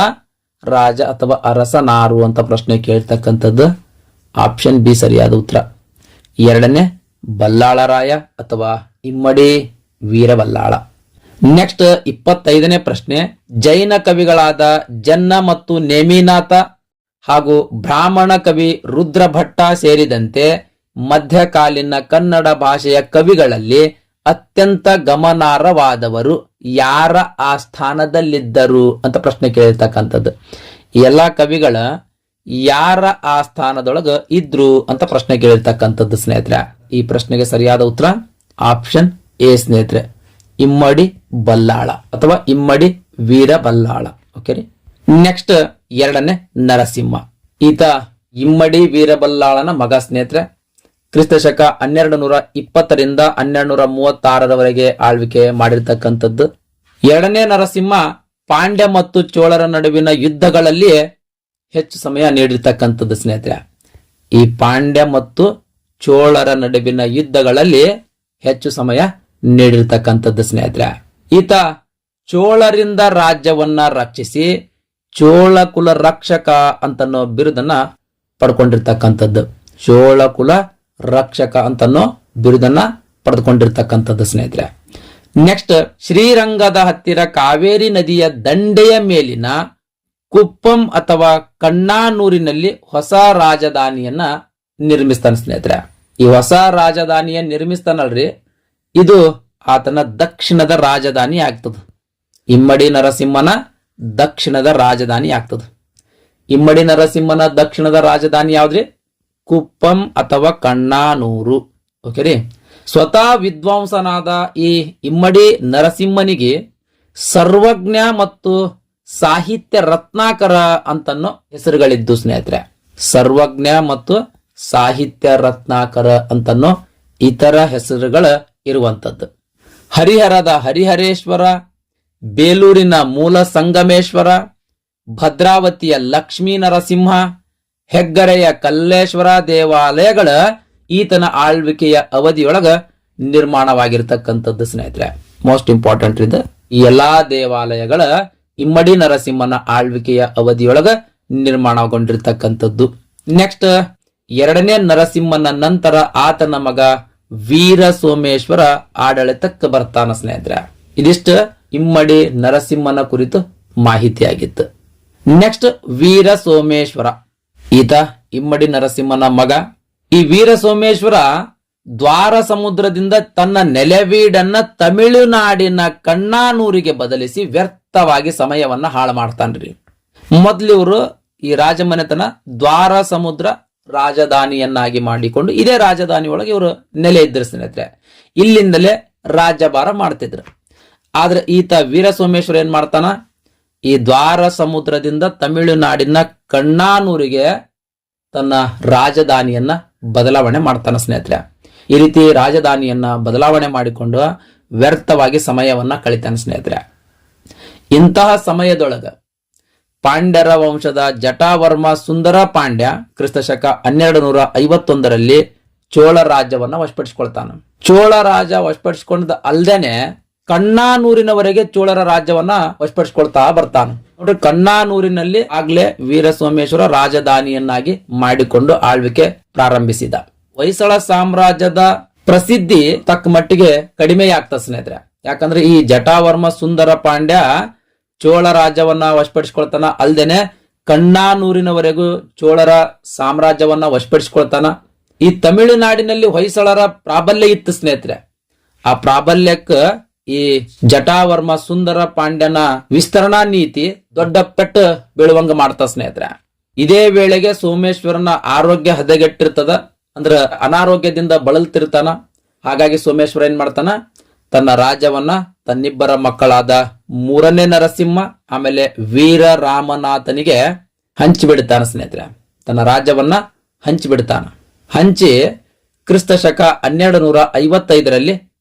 ರಾಜ ಅಥವಾ ಅರಸನಾರು ಅಂತ ಪ್ರಶ್ನೆ ಕೇಳ್ತಕ್ಕಂಥದ್ದು. ಆಪ್ಷನ್ ಬಿ ಸರಿಯಾದ ಉತ್ತರ, ಎರಡನೇ ಬಲ್ಲಾಳರಾಯ ಅಥವಾ ಇಮ್ಮಡಿ ವೀರಬಲ್ಲಾಳ. ನೆಕ್ಸ್ಟ್ 25ನೇ ಪ್ರಶ್ನೆ, ಜೈನ ಕವಿಗಳಾದ ಜನ್ನ ಮತ್ತು ನೇಮಿನಾಥ ಹಾಗೂ ಬ್ರಾಹ್ಮಣ ಕವಿ ರುದ್ರಭಟ್ಟ ಸೇರಿದಂತೆ ಮಧ್ಯಕಾಲೀನ ಕನ್ನಡ ಭಾಷೆಯ ಕವಿಗಳಲ್ಲಿ ಅತ್ಯಂತ ಗಮನಾರ್ಹವಾದವರು ಯಾರ ಆಸ್ಥಾನದಲ್ಲಿದ್ದರು ಅಂತ ಪ್ರಶ್ನೆ ಕೇಳಿರ್ತಕ್ಕಂಥದ್ದು. ಎಲ್ಲಾ ಕವಿಗಳ ಯಾರ ಆಸ್ಥಾನದೊಳಗ ಇದ್ರು ಅಂತ ಪ್ರಶ್ನೆ ಕೇಳಿರ್ತಕ್ಕಂಥದ್ದು ಸ್ನೇಹಿತರೆ. ಈ ಪ್ರಶ್ನೆಗೆ ಸರಿಯಾದ ಉತ್ತರ ಆಪ್ಷನ್ ಎ ಸ್ನೇಹಿತರೆ, ಇಮ್ಮಡಿ ಬಲ್ಲಾಳ ಅಥವಾ ಇಮ್ಮಡಿ ವೀರಬಲ್ಲಾಳ. ಓಕೆ ರೀ. ನೆಕ್ಸ್ಟ್ ಎರಡನೇ ನರಸಿಂಹ. ಈತ ಇಮ್ಮಡಿ ವೀರಬಲ್ಲಾಳನ ಮಗ ಸ್ನೇಹಿತರೆ. ಕ್ರಿಸ್ತಶಕ 1220 1236 ಆಳ್ವಿಕೆ ಮಾಡಿರ್ತಕ್ಕಂಥದ್ದು. ಎರಡನೇ ನರಸಿಂಹ ಪಾಂಡ್ಯ ಮತ್ತು ಚೋಳರ ನಡುವಿನ ಯುದ್ಧಗಳಲ್ಲಿ ಹೆಚ್ಚು ಸಮಯ ನೀಡಿರ್ತಕ್ಕಂಥದ್ದು ಸ್ನೇಹಿತರೆ. ಈ ಪಾಂಡ್ಯ ಮತ್ತು ಚೋಳರ ನಡುವಿನ ಯುದ್ಧಗಳಲ್ಲಿ ಹೆಚ್ಚು ಸಮಯ ನೀಡಿರ್ತಕ್ಕಂಥದ್ದು ಸ್ನೇಹಿತರೆ. ಈತ ಚೋಳರಿಂದ ರಾಜ್ಯವನ್ನ ರಕ್ಷಿಸಿ ಚೋಳ ಕುಲ ರಕ್ಷಕ ಅಂತನ್ನೋ ಬಿರುದನ್ನ ಪಡ್ಕೊಂಡಿರ್ತಕ್ಕಂಥದ್ದು. ಚೋಳ ಕುಲ ರಕ್ಷಕ ಅಂತನ್ನೋ ಬಿರುದನ್ನ ಪಡೆದುಕೊಂಡಿರ್ತಕ್ಕಂಥದ್ದು ಸ್ನೇಹಿತರೆ. ನೆಕ್ಸ್ಟ್, ಶ್ರೀರಂಗದ ಹತ್ತಿರ ಕಾವೇರಿ ನದಿಯ ದಂಡೆಯ ಮೇಲಿನ ಕುಪ್ಪಂ ಅಥವಾ ಕಣ್ಣಾನೂರಿನಲ್ಲಿ ಹೊಸ ರಾಜಧಾನಿಯನ್ನ ನಿರ್ಮಿಸ್ತಾನೆ ಸ್ನೇಹಿತರೆ. ಈ ಹೊಸ ರಾಜಧಾನಿಯ ನಿರ್ಮಿಸ್ತಾನಲ್ರಿ, ಇದು ಆತನ ದಕ್ಷಿಣದ ರಾಜಧಾನಿ ಆಗ್ತದ. ಇಮ್ಮಡಿ ನರಸಿಂಹನ ದಕ್ಷಿಣದ ರಾಜಧಾನಿ ಆಗ್ತದ. ಇಮ್ಮಡಿ ನರಸಿಂಹನ ದಕ್ಷಿಣದ ರಾಜಧಾನಿ ಯಾವ್ದ್ರಿ? ಕುಪ್ಪಂ ಅಥವಾ ಕಣ್ಣಾನೂರು. ಓಕೆ ರೀ. ಸ್ವತಃ ವಿದ್ವಾಂಸನಾದ ಈ ಇಮ್ಮಡಿ ನರಸಿಂಹನಿಗೆ ಸರ್ವಜ್ಞ ಮತ್ತು ಸಾಹಿತ್ಯ ರತ್ನಾಕರ ಅಂತನ್ನೋ ಹೆಸರುಗಳಿದ್ದು ಸ್ನೇಹಿತರೆ. ಸರ್ವಜ್ಞ ಮತ್ತು ಸಾಹಿತ್ಯ ರತ್ನಾಕರ ಅಂತನ್ನೋ ಇತರ ಹೆಸರುಗಳ ಇರುವಂತದ್ದು. ಹರಿಹರದ ಹರಿಹರೇಶ್ವರ, ಬೇಲೂರಿನ ಮೂಲ ಸಂಗಮೇಶ್ವರ, ಭದ್ರಾವತಿಯ ಲಕ್ಷ್ಮೀ ನರಸಿಂಹ, ಹೆಗ್ಗರೆಯ ಕಲ್ಲೇಶ್ವರ ದೇವಾಲಯಗಳ ಈತನ ಆಳ್ವಿಕೆಯ ಅವಧಿಯೊಳಗ ನಿರ್ಮಾಣವಾಗಿರ್ತಕ್ಕಂಥದ್ದು ಸ್ನೇಹಿತರೆ. ಮೋಸ್ಟ್ ಇಂಪಾರ್ಟೆಂಟ್ ಇದು. ಈ ಎಲ್ಲಾ ದೇವಾಲಯಗಳ ಇಮ್ಮಡಿ ನರಸಿಂಹನ ಆಳ್ವಿಕೆಯ ಅವಧಿಯೊಳಗ ನಿರ್ಮಾಣಗೊಂಡಿರ್ತಕ್ಕಂಥದ್ದು. ನೆಕ್ಸ್ಟ್, ಎರಡನೇ ನರಸಿಂಹನ ನಂತರ ಆತನ ಮಗ ವೀರ ಸೋಮೇಶ್ವರ ಆಡಳಿತಕ್ಕೆ ಬರ್ತಾನ ಸ್ನೇಹಿತರೆ. ಇದಿಷ್ಟು ಇಮ್ಮಡಿ ನರಸಿಂಹನ ಕುರಿತು ಮಾಹಿತಿಯಾಗಿತ್ತು. ನೆಕ್ಸ್ಟ್, ವೀರ ಸೋಮೇಶ್ವರ. ಈತ ಇಮ್ಮಡಿ ನರಸಿಂಹನ ಮಗ. ಈ ವೀರ ಸೋಮೇಶ್ವರ ದ್ವಾರ ಸಮುದ್ರದಿಂದ ತನ್ನ ನೆಲೆವೀಡನ್ನ ತಮಿಳುನಾಡಿನ ಕಣ್ಣಾನೂರಿಗೆ ಬದಲಿಸಿ ವ್ಯರ್ಥವಾಗಿ ಸಮಯವನ್ನ ಹಾಳು ಮಾಡ್ತಾನ್ರಿ. ಮೊದ್ಲು ಇವರು ಈ ರಾಜಮನೆತನ ದ್ವಾರ ಸಮುದ್ರ ರಾಜಧಾನಿಯನ್ನಾಗಿ ಮಾಡಿಕೊಂಡು ಇದೇ ರಾಜಧಾನಿ ಒಳಗೆ ಇವರು ನೆಲೆ ಇದ್ರು ಸ್ನೇಹಿತರೆ. ಇಲ್ಲಿಂದಲೇ ರಾಜ್ಯಭಾರ ಮಾಡ್ತಿದ್ರು. ಆದ್ರೆ ಈತ ವೀರ ಸೋಮೇಶ್ವರ ಏನ್ ಮಾಡ್ತಾನ, ಈ ದ್ವಾರ ಸಮುದ್ರದಿಂದ ತಮಿಳುನಾಡಿನ ಕಣ್ಣಾನೂರಿಗೆ ತನ್ನ ರಾಜಧಾನಿಯನ್ನ ಬದಲಾವಣೆ ಮಾಡ್ತಾನ ಸ್ನೇಹಿತರೆ. ಈ ರೀತಿ ರಾಜಧಾನಿಯನ್ನ ಬದಲಾವಣೆ ಮಾಡಿಕೊಂಡು ವ್ಯರ್ಥವಾಗಿ ಸಮಯವನ್ನ ಕಳಿತಾನೆ ಸ್ನೇಹಿತರೆ. ಇಂತಹ ಸಮಯದೊಳಗ ಪಾಂಡ್ಯರ ವಂಶದ ಜಟಾವರ್ಮ ಸುಂದರ ಪಾಂಡ್ಯ ಕ್ರಿಸ್ತಶಕ 1251 ಚೋಳ ರಾಜ್ಯವನ್ನ ವಶಪಡಿಸಿಕೊಳ್ತಾನ. ಚೋಳ ರಾಜ ವಶಪಡಿಸಿಕೊಂಡ ಅಲ್ದೇನೆ ಕಣ್ಣಾನೂರಿನವರೆಗೆ ಚೋಳರ ರಾಜ್ಯವನ್ನ ವಶಪಡಿಸಿಕೊಳ್ತಾ ಬರ್ತಾನ. ನೋಡ್ರಿ, ಕಣ್ಣಾನೂರಿನಲ್ಲಿ ಆಗ್ಲೇ ವೀರ ಸೋಮೇಶ್ವರ ರಾಜಧಾನಿಯನ್ನಾಗಿ ಮಾಡಿಕೊಂಡು ಆಳ್ವಿಕೆ ಪ್ರಾರಂಭಿಸಿದ. ಹೊಯ್ಸಳ ಸಾಮ್ರಾಜ್ಯದ ಪ್ರಸಿದ್ಧಿ ತಕ್ಕ ಮಟ್ಟಿಗೆ ಕಡಿಮೆಯಾಗ್ತದೆ ಸ್ನೇಹಿತರೆ. ಯಾಕಂದ್ರೆ ಈ ಜಟಾವರ್ಮ ಸುಂದರ ಪಾಂಡ್ಯ ಚೋಳ ರಾಜ್ಯವನ್ನ ವಶಪಡಿಸಿಕೊಳ್ತಾನ ಅಲ್ದೇನೆ ಕಣ್ಣಾನೂರಿನವರೆಗೂ ಚೋಳರ ಸಾಮ್ರಾಜ್ಯವನ್ನ ವಶಪಡಿಸಿಕೊಳ್ತಾನ. ಈ ತಮಿಳುನಾಡಿನಲ್ಲಿ ಹೊಯ್ಸಳರ ಪ್ರಾಬಲ್ಯ ಇತ್ತು ಸ್ನೇಹಿತರೆ. ಆ ಪ್ರಾಬಲ್ಯಕ್ಕೆ ಈ ಜಟಾವರ್ಮ ಸುಂದರ ಪಾಂಡ್ಯನ ವಿಸ್ತರಣಾ ನೀತಿ ದೊಡ್ಡ ಪೆಟ್ಟು ಬೀಳುವಂಗ ಮಾಡ್ತಾ ಸ್ನೇಹಿತರೆ. ಇದೇ ವೇಳೆಗೆ ಸೋಮೇಶ್ವರನ ಆರೋಗ್ಯ ಹದಗೆಟ್ಟಿರ್ತದ, ಅಂದ್ರ ಅನಾರೋಗ್ಯದಿಂದ ಬಳಲ್ತಿರ್ತಾನ. ಹಾಗಾಗಿ ಸೋಮೇಶ್ವರ ಏನ್ ಮಾಡ್ತಾನ, ತನ್ನ ರಾಜ್ಯವನ್ನ ತನ್ನಿಬ್ಬರ ಮಕ್ಕಳಾದ ಮೂರನೇ ನರಸಿಂಹ ಆಮೇಲೆ ವೀರ ರಾಮನಾಥನಿಗೆ ಹಂಚಿಬಿಡ್ತಾನ ಸ್ನೇಹಿತರೆ. ತನ್ನ ರಾಜ್ಯವನ್ನ ಹಂಚಿಬಿಡ್ತಾನ. ಹಂಚಿ ಕ್ರಿಸ್ತಶಕ 1255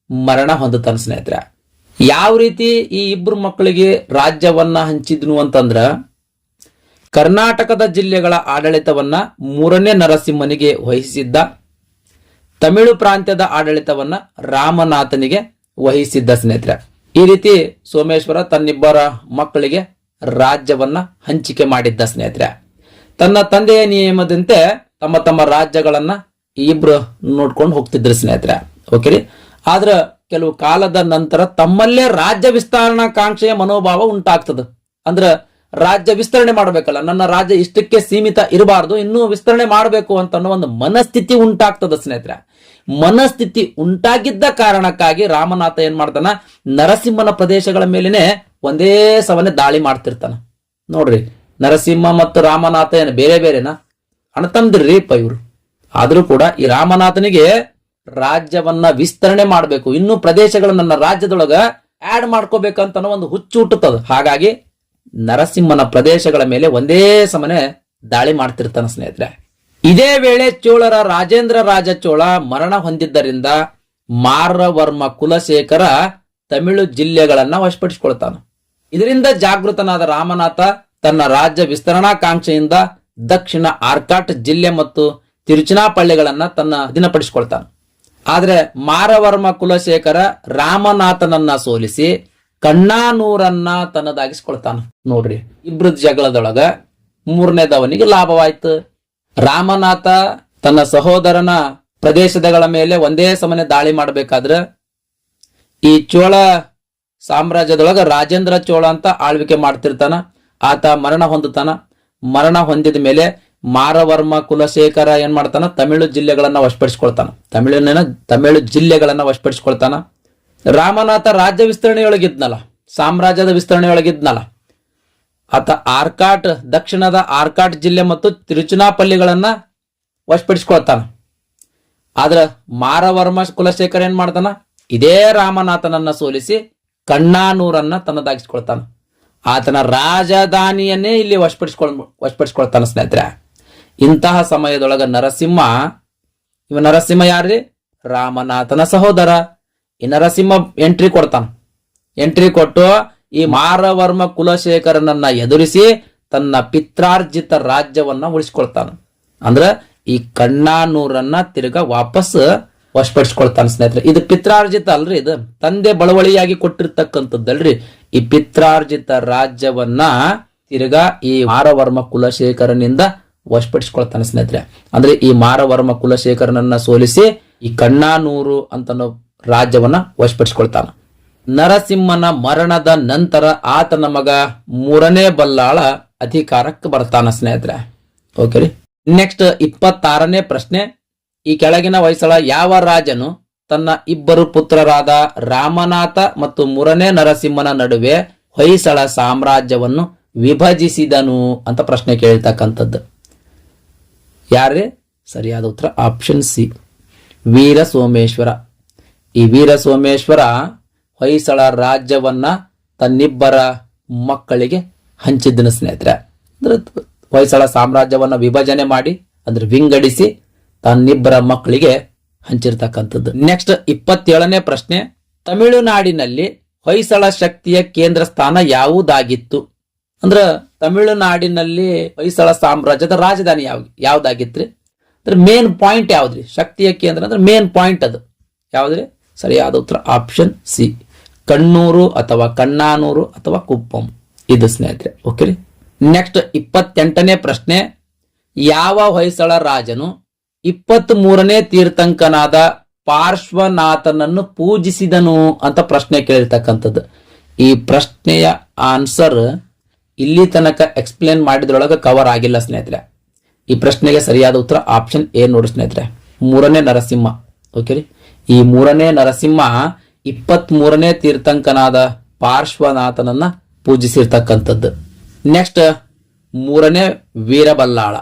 ಮರಣ ಹೊಂದುತ್ತಾನ ಸ್ನೇಹಿತರೆ. ಯಾವ ರೀತಿ ಈ ಇಬ್ರು ಮಕ್ಕಳಿಗೆ ರಾಜ್ಯವನ್ನ ಹಂಚಿದ್ನು ಅಂತಂದ್ರ, ಕರ್ನಾಟಕದ ಜಿಲ್ಲೆಗಳ ಆಡಳಿತವನ್ನ ಮೂರನೇ ನರಸಿಂಹನಿಗೆ ವಹಿಸಿದ್ದ, ತಮಿಳು ಪ್ರಾಂತ್ಯದ ಆಡಳಿತವನ್ನ ರಾಮನಾಥನಿಗೆ ವಹಿಸಿದ್ದ ಸ್ನೇಹಿತರೆ. ಈ ರೀತಿ ಸೋಮೇಶ್ವರ ತನ್ನಿಬ್ಬರ ಮಕ್ಕಳಿಗೆ ರಾಜ್ಯವನ್ನ ಹಂಚಿಕೆ ಮಾಡಿದ್ದ ಸ್ನೇಹಿತರೆ. ತನ್ನ ತಂದೆಯ ನಿಯಮದಂತೆ ತಮ್ಮ ತಮ್ಮ ರಾಜ್ಯಗಳನ್ನ ಈ ಇಬ್ರು ನೋಡ್ಕೊಂಡು ಹೋಗ್ತಿದ್ರು ಸ್ನೇಹಿತರೆ. ಓಕೆ ರೀ. ಆದ್ರ ಕೆಲವು ಕಾಲದ ನಂತರ ತಮ್ಮಲ್ಲೇ ರಾಜ್ಯ ವಿಸ್ತರಣಾಕಾಂಕ್ಷೆಯ ಮನೋಭಾವ ಉಂಟಾಗ್ತದ. ಅಂದ್ರ ರಾಜ್ಯ ವಿಸ್ತರಣೆ ಮಾಡಬೇಕಲ್ಲ, ನನ್ನ ರಾಜ್ಯ ಇಷ್ಟಕ್ಕೆ ಸೀಮಿತ ಇರಬಾರ್ದು, ಇನ್ನೂ ವಿಸ್ತರಣೆ ಮಾಡಬೇಕು ಅಂತ ಅನ್ನೋ ಒಂದು ಮನಸ್ಥಿತಿ ಉಂಟಾಗ್ತದ ಸ್ನೇಹಿತರೆ. ಮನಸ್ಥಿತಿ ಉಂಟಾಗಿದ್ದ ಕಾರಣಕ್ಕಾಗಿ ರಾಮನಾಥ ಏನ್ ಮಾಡ್ತಾನ, ನರಸಿಂಹನ ಪ್ರದೇಶಗಳ ಮೇಲೇನೆ ಒಂದೇ ಸಮನೆ ದಾಳಿ ಮಾಡ್ತಿರ್ತಾನ. ನೋಡ್ರಿ, ನರಸಿಂಹ ಮತ್ತು ರಾಮನಾಥ ಏನು ಬೇರೆ ಬೇರೆನಾ? ಅಣ್ಣತಂದ್ರಿಪ್ಪ ಇವ್ರು. ಆದ್ರೂ ಕೂಡ ಈ ರಾಮನಾಥನಿಗೆ ರಾಜ್ಯವನ್ನ ವಿಸ್ತರಣೆ ಮಾಡಬೇಕು, ಇನ್ನೂ ಪ್ರದೇಶಗಳನ್ನ ನನ್ನ ರಾಜ್ಯದೊಳಗ ಆಡ್ ಮಾಡ್ಕೋಬೇಕಂತ ಅನ್ನೋ ಒಂದು ಹುಚ್ಚು ಹುಟ್ಟುತ್ತದ. ಹಾಗಾಗಿ ನರಸಿಂಹನ ಪ್ರದೇಶಗಳ ಮೇಲೆ ಒಂದೇ ಸಮನೆ ದಾಳಿ ಮಾಡ್ತಿರ್ತಾನ ಸ್ನೇಹಿತರೆ. ಇದೇ ವೇಳೆ ಚೋಳರ ರಾಜೇಂದ್ರ ರಾಜ ಚೋಳ ಮರಣ ಹೊಂದಿದ್ದರಿಂದ ಮಾರವರ್ಮ ಕುಲಶೇಖರ ತಮಿಳು ಜಿಲ್ಲೆಗಳನ್ನ ವಶಪಡಿಸಿಕೊಳ್ತಾನ. ಇದರಿಂದ ಜಾಗೃತನಾದ ರಾಮನಾಥ ತನ್ನ ರಾಜ್ಯ ವಿಸ್ತರಣಾಕಾಂಕ್ಷೆಯಿಂದ ದಕ್ಷಿಣ ಆರ್ಕಾಟ್ ಜಿಲ್ಲೆ ಮತ್ತು ತಿರುಚನಾಪಳ್ಳಿಗಳನ್ನ ತನ್ನ ಅಧೀನಪಡಿಸಿಕೊಳ್ತಾನ. ಆದ್ರೆ ಮಾರವರ್ಮ ಕುಲಶೇಖರ ರಾಮನಾಥನನ್ನ ಸೋಲಿಸಿ ಕಣ್ಣಾನೂರನ್ನ ತನ್ನದಾಗಿಸ್ಕೊಳ್ತಾನ. ನೋಡ್ರಿ, ಇಬ್ರು ಜಗಳದೊಳಗ ಮೂರನೇದವನಿಗೆ ಲಾಭವಾಯ್ತು. ರಾಮನಾಥ ತನ್ನ ಸಹೋದರನ ಪ್ರದೇಶಗಳ ಮೇಲೆ ಒಂದೇ ಸಮನೆ ದಾಳಿ ಮಾಡಬೇಕಾದ್ರೆ ಈ ಚೋಳ ಸಾಮ್ರಾಜ್ಯದೊಳಗ ರಾಜೇಂದ್ರ ಚೋಳ ಅಂತ ಆಳ್ವಿಕೆ ಮಾಡ್ತಿರ್ತಾನ. ಆತ ಮರಣ ಹೊಂದುತ್ತಾನ. ಮರಣ ಹೊಂದಿದ ಮೇಲೆ ಮಾರವರ್ಮ ಕುಲಶೇಖರ ಏನ್ ಮಾಡ್ತಾನ, ತಮಿಳು ಜಿಲ್ಲೆಗಳನ್ನ ವಶಪಡಿಸಿಕೊಳ್ತಾನ. ತಮಿಳು ಜಿಲ್ಲೆಗಳನ್ನ ವಶಪಡಿಸಿಕೊಳ್ತಾನ. ರಾಮನಾಥ ರಾಜ್ಯ ವಿಸ್ತರಣೆಯೊಳಗಿದ್ನಲ್ಲ, ಸಾಮ್ರಾಜ್ಯದ ವಿಸ್ತರಣೆಯೊಳಗಿದ್ನಲ್ಲ, ಆತ ಆರ್ಕಾಟ್, ದಕ್ಷಿಣದ ಆರ್ಕಾಟ್ ಜಿಲ್ಲೆ ಮತ್ತು ತಿರುಚನಾಪಲ್ಲಿಗಳನ್ನ ವಶಪಡಿಸಿಕೊಳ್ತಾನ. ಆದ್ರ ಮಾರವರ್ಮ ಕುಲಶೇಖರ ಏನ್ ಮಾಡ್ತಾನ, ಇದೇ ರಾಮನಾಥನನ್ನ ಸೋಲಿಸಿ ಕಣ್ಣಾನೂರನ್ನ ತನ್ನದಾಗಿಸ್ಕೊಳ್ತಾನ. ಆತನ ರಾಜಧಾನಿಯನ್ನೇ ಇಲ್ಲಿ ವಶಪಡಿಸಿಕೊಳ್ತಾನ ಸ್ನೇಹಿತರೆ. ಇಂತಹ ಸಮಯದೊಳಗ ನರಸಿಂಹ ಯಾರ್ರಿ? ರಾಮನಾಥನ ಸಹೋದರ. ಈ ನರಸಿಂಹ ಎಂಟ್ರಿ ಕೊಟ್ಟು ಈ ಮಾರವರ್ಮ ಕುಲಶೇಖರನನ್ನ ಎದುರಿಸಿ ತನ್ನ ಪಿತ್ರಾರ್ಜಿತ ರಾಜ್ಯವನ್ನ ಉಳಿಸ್ಕೊಳ್ತಾನ. ಅಂದ್ರ ಈ ಕಣ್ಣಾನೂರನ್ನ ತಿರ್ಗಾ ವಾಪಸ್ ವಶಪಡಿಸ್ಕೊಳ್ತಾನ ಸ್ನೇಹಿತರೆ. ಇದು ಪಿತ್ರಾರ್ಜಿತ ಅಲ್ರಿ, ಇದು ತಂದೆ ಬಳವಳಿಯಾಗಿ ಕೊಟ್ಟಿರ್ತಕ್ಕಂಥದ್ದಲ್ರಿ. ಈ ಪಿತ್ರಾರ್ಜಿತ ರಾಜ್ಯವನ್ನ ತಿರ್ಗಾ ಈ ಮಾರವರ್ಮ ಕುಲಶೇಖರನಿಂದ ವಶಪಡಿಸ್ಕೊಳ್ತಾನೆ ಸ್ನೇಹಿತರೆ. ಅಂದ್ರೆ ಈ ಮಾರವರ್ಮ ಕುಲಶೇಖರನನ್ನ ಸೋಲಿಸಿ ಈ ಕಣ್ಣಾನೂರು ಅಂತ ರಾಜ್ಯವನ್ನ ವಶಪಡಿಸಿಕೊಳ್ತಾನ. ನರಸಿಂಹನ ಮರಣದ ನಂತರ ಆತನ ಮಗ ಮೂರನೇ ಬಲ್ಲಾಳ ಅಧಿಕಾರಕ್ಕೆ ಬರ್ತಾನ ಸ್ನೇಹಿತರೆ. ಓಕೆ ರೀ. ನೆಕ್ಸ್ಟ್ 26ನೇ ಪ್ರಶ್ನೆ. ಈ ಕೆಳಗಿನ ಹೊಯ್ಸಳ ಯಾವ ರಾಜನು ತನ್ನ ಇಬ್ಬರು ಪುತ್ರರಾದ ರಾಮನಾಥ ಮತ್ತು ಮೂರನೇ ನರಸಿಂಹನ ನಡುವೆ ಹೊಯ್ಸಳ ಸಾಮ್ರಾಜ್ಯವನ್ನು ವಿಭಜಿಸಿದನು ಅಂತ ಪ್ರಶ್ನೆ ಕೇಳ್ತಕ್ಕಂಥದ್ದು. ಯಾರೇ? ಸರಿಯಾದ ಉತ್ತರ ಆಪ್ಷನ್ ಸಿ, ವೀರ ಸೋಮೇಶ್ವರ. ಈ ವೀರ ಸೋಮೇಶ್ವರ ಹೊಯ್ಸಳ ರಾಜ್ಯವನ್ನ ತನ್ನಿಬ್ಬರ ಮಕ್ಕಳಿಗೆ ಹಂಚಿದ್ದನ ಸ್ನೇಹಿತರೆ. ಅಂದ್ರೆ ಹೊಯ್ಸಳ ಸಾಮ್ರಾಜ್ಯವನ್ನ ವಿಭಜನೆ ಮಾಡಿ ಅಂದ್ರೆ ವಿಂಗಡಿಸಿ ತನ್ನಿಬ್ಬರ ಮಕ್ಕಳಿಗೆ ಹಂಚಿರ್ತಕ್ಕಂಥದ್ದು. ನೆಕ್ಸ್ಟ್ 27ನೇ ಪ್ರಶ್ನೆ. ತಮಿಳುನಾಡಿನಲ್ಲಿ ಹೊಯ್ಸಳ ಶಕ್ತಿಯ ಕೇಂದ್ರ ಸ್ಥಾನ ಯಾವುದಾಗಿತ್ತು? ಅಂದ್ರ ತಮಿಳುನಾಡಿನಲ್ಲಿ ಹೊಯ್ಸಳ ಸಾಮ್ರಾಜ್ಯದ ರಾಜಧಾನಿ ಯಾವ್ದಾಗಿತ್ರಿ? ಅಂದ್ರೆ ಮೇನ್ ಪಾಯಿಂಟ್ ಯಾವ್ದ್ರಿ? ಶಕ್ತಿಯ ಕೇಂದ್ರ ಅಂದ್ರೆ ಮೇನ್ ಪಾಯಿಂಟ್ ಅದು ಯಾವ್ದ್ರಿ? ಸರಿಯಾದ ಉತ್ತರ ಆಪ್ಷನ್ ಸಿ, ಕಣ್ಣೂರು ಅಥವಾ ಕಣ್ಣಾನೂರು ಅಥವಾ ಕುಪ್ಪಂ. ಇದು ಸ್ನೇಹಿತರೆ. ಓಕೆ ರೀ. ನೆಕ್ಸ್ಟ್ 28ನೇ ಪ್ರಶ್ನೆ. ಯಾವ ಹೊಯ್ಸಳ ರಾಜನು 23ನೇ ತೀರ್ಥಂಕನಾದ ಪಾರ್ಶ್ವನಾಥನನ್ನು ಪೂಜಿಸಿದನು ಅಂತ ಪ್ರಶ್ನೆ ಕೇಳಿರ್ತಕ್ಕಂಥದ್ದು. ಈ ಪ್ರಶ್ನೆಯ ಆನ್ಸರ್ ಇಲ್ಲಿ ತನಕ ಎಕ್ಸ್ಪ್ಲೇನ್ ಮಾಡಿದ್ರೊಳಗೆ ಕವರ್ ಆಗಿಲ್ಲ ಸ್ನೇಹಿತರೆ. ಈ ಪ್ರಶ್ನೆಗೆ ಸರಿಯಾದ ಉತ್ತರ ಆಪ್ಷನ್ ಎ ನೋಡಿ ಸ್ನೇಹಿತರೆ, ಮೂರನೇ ನರಸಿಂಹ. ಓಕೆ ರೀ. ಈ ಮೂರನೇ ನರಸಿಂಹ 23ನೇ ತೀರ್ಥಂಕನಾದ ಪಾರ್ಶ್ವನಾಥನನ್ನ ಪೂಜಿಸಿರ್ತಕ್ಕಂಥದ್ದು. ನೆಕ್ಸ್ಟ್ ಮೂರನೇ ವೀರಬಲ್ಲಾಳ.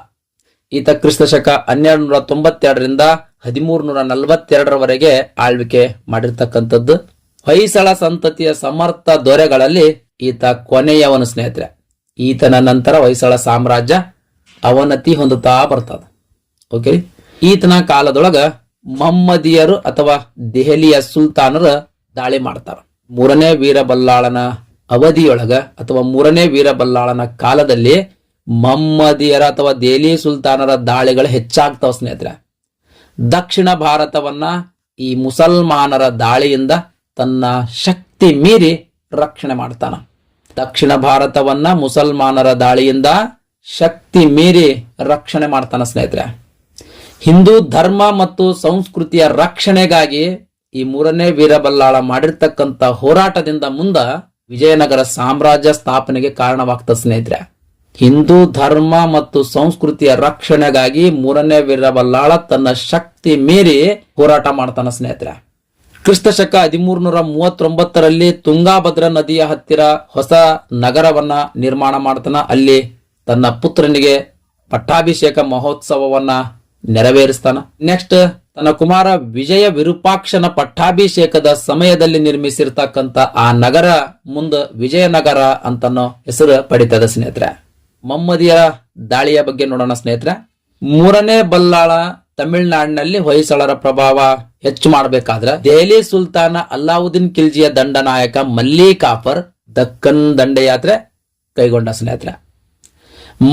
ಈತ ಕ್ರಿಸ್ತ ಶಕ 1292ರಿಂದ 1342ರವರೆಗೆ ಆಳ್ವಿಕೆ ಮಾಡಿರ್ತಕ್ಕಂಥದ್ದು. ಹೊಯ್ಸಳ ಸಂತತಿಯ ಸಮರ್ಥ ದೊರೆಗಳಲ್ಲಿ ಈತ ಕೊನೆಯವನು ಸ್ನೇಹಿತರೆ. ಈತನ ನಂತರ ಹೊಯ್ಸಳ ಸಾಮ್ರಾಜ್ಯ ಅವನತಿ ಹೊಂದುತ್ತಾ ಬರ್ತದ. ಓಕೆ. ಈತನ ಕಾಲದೊಳಗ ಮಹಮ್ಮದಿಯರು ಅಥವಾ ದೆಹಲಿಯ ಸುಲ್ತಾನರು ದಾಳಿ ಮಾಡ್ತಾರ. ಮೂರನೇ ವೀರಬಲ್ಲಾಳನ ಅವಧಿಯೊಳಗ ಅಥವಾ ಮೂರನೇ ವೀರಬಲ್ಲಾಳನ ಕಾಲದಲ್ಲಿ ಮಹಮ್ಮದಿಯರ ಅಥವಾ ದೆಹಲಿ ಸುಲ್ತಾನರ ದಾಳಿಗಳು ಹೆಚ್ಚಾಗ್ತಾವ ಸ್ನೇಹಿತರೆ. ದಕ್ಷಿಣ ಭಾರತವನ್ನ ಈ ಮುಸಲ್ಮಾನರ ದಾಳಿಯಿಂದ ತನ್ನ ಶಕ್ತಿ ಮೀರಿ ರಕ್ಷಣೆ ಮಾಡ್ತಾನ. ದಕ್ಷಿಣ ಭಾರತವನ್ನ ಮುಸಲ್ಮಾನರ ದಾಳಿಯಿಂದ ಶಕ್ತಿ ಮೀರಿ ರಕ್ಷಣೆ ಮಾಡ್ತಾನ ಸ್ನೇಹಿತರೆ. ಹಿಂದೂ ಧರ್ಮ ಮತ್ತು ಸಂಸ್ಕೃತಿಯ ರಕ್ಷಣೆಗಾಗಿ ಈ ಮೂರನೇ ವೀರಬಲ್ಲಾಳ ಮಾಡಿರ್ತಕ್ಕಂಥ ಹೋರಾಟದಿಂದ ಮುಂದ ವಿಜಯನಗರ ಸಾಮ್ರಾಜ್ಯ ಸ್ಥಾಪನೆಗೆ ಕಾರಣವಾಗ್ತದೆ ಸ್ನೇಹಿತರೆ. ಹಿಂದೂ ಧರ್ಮ ಮತ್ತು ಸಂಸ್ಕೃತಿಯ ರಕ್ಷಣೆಗಾಗಿ ಮೂರನೇ ವೀರಬಲ್ಲಾಳ ತನ್ನ ಶಕ್ತಿ ಮೀರಿ ಹೋರಾಟ ಮಾಡ್ತಾನ ಸ್ನೇಹಿತರೆ. ಕ್ರಿಸ್ತಶಕ 1339ರಲ್ಲಿ ತುಂಗಾಭದ್ರಾ ನದಿಯ ಹತ್ತಿರ ಹೊಸ ನಗರವನ್ನ ನಿರ್ಮಾಣ ಮಾಡ್ತಾನ. ಅಲ್ಲಿ ತನ್ನ ಪುತ್ರನಿಗೆ ಪಟ್ಟಾಭಿಷೇಕ ಮಹೋತ್ಸವವನ್ನ ನೆರವೇರಿಸ್ತಾನ. ನೆಕ್ಸ್ಟ್ ತನ್ನ ಕುಮಾರ ವಿಜಯ ವಿರೂಪಾಕ್ಷನ ಪಟ್ಟಾಭಿಷೇಕದ ಸಮಯದಲ್ಲಿ ನಿರ್ಮಿಸಿರ್ತಕ್ಕಂಥ ಆ ನಗರ ಮುಂದ ವಿಜಯನಗರ ಅಂತನೋ ಹೆಸರು ಪಡಿತದ ಸ್ನೇಹಿತರೆ. ಮಮ್ಮದಿಯರ ದಾಳಿಯ ಬಗ್ಗೆ ನೋಡೋಣ ಸ್ನೇಹಿತರೆ. ಮೂರನೇ ಬಲ್ಲಾಳ ತಮಿಳುನಾಡಿನಲ್ಲಿ ಹೊಯ್ಸಳರ ಪ್ರಭಾವ ಹೆಚ್ಚು ಮಾಡಬೇಕಾದ್ರೆ ದೆಹಲಿ ಸುಲ್ತಾನ ಅಲ್ಲಾವುದ್ದೀನ್ ಖಿಲ್ಜಿಯ ದಂಡನಾಯಕ ಮಲ್ಲಿಕಾಫರ್ ದಕ್ಕನ್ ದಂಡಯಾತ್ರೆ ಕೈಗೊಂಡ ಸ್ನೇಹಿತರೆ.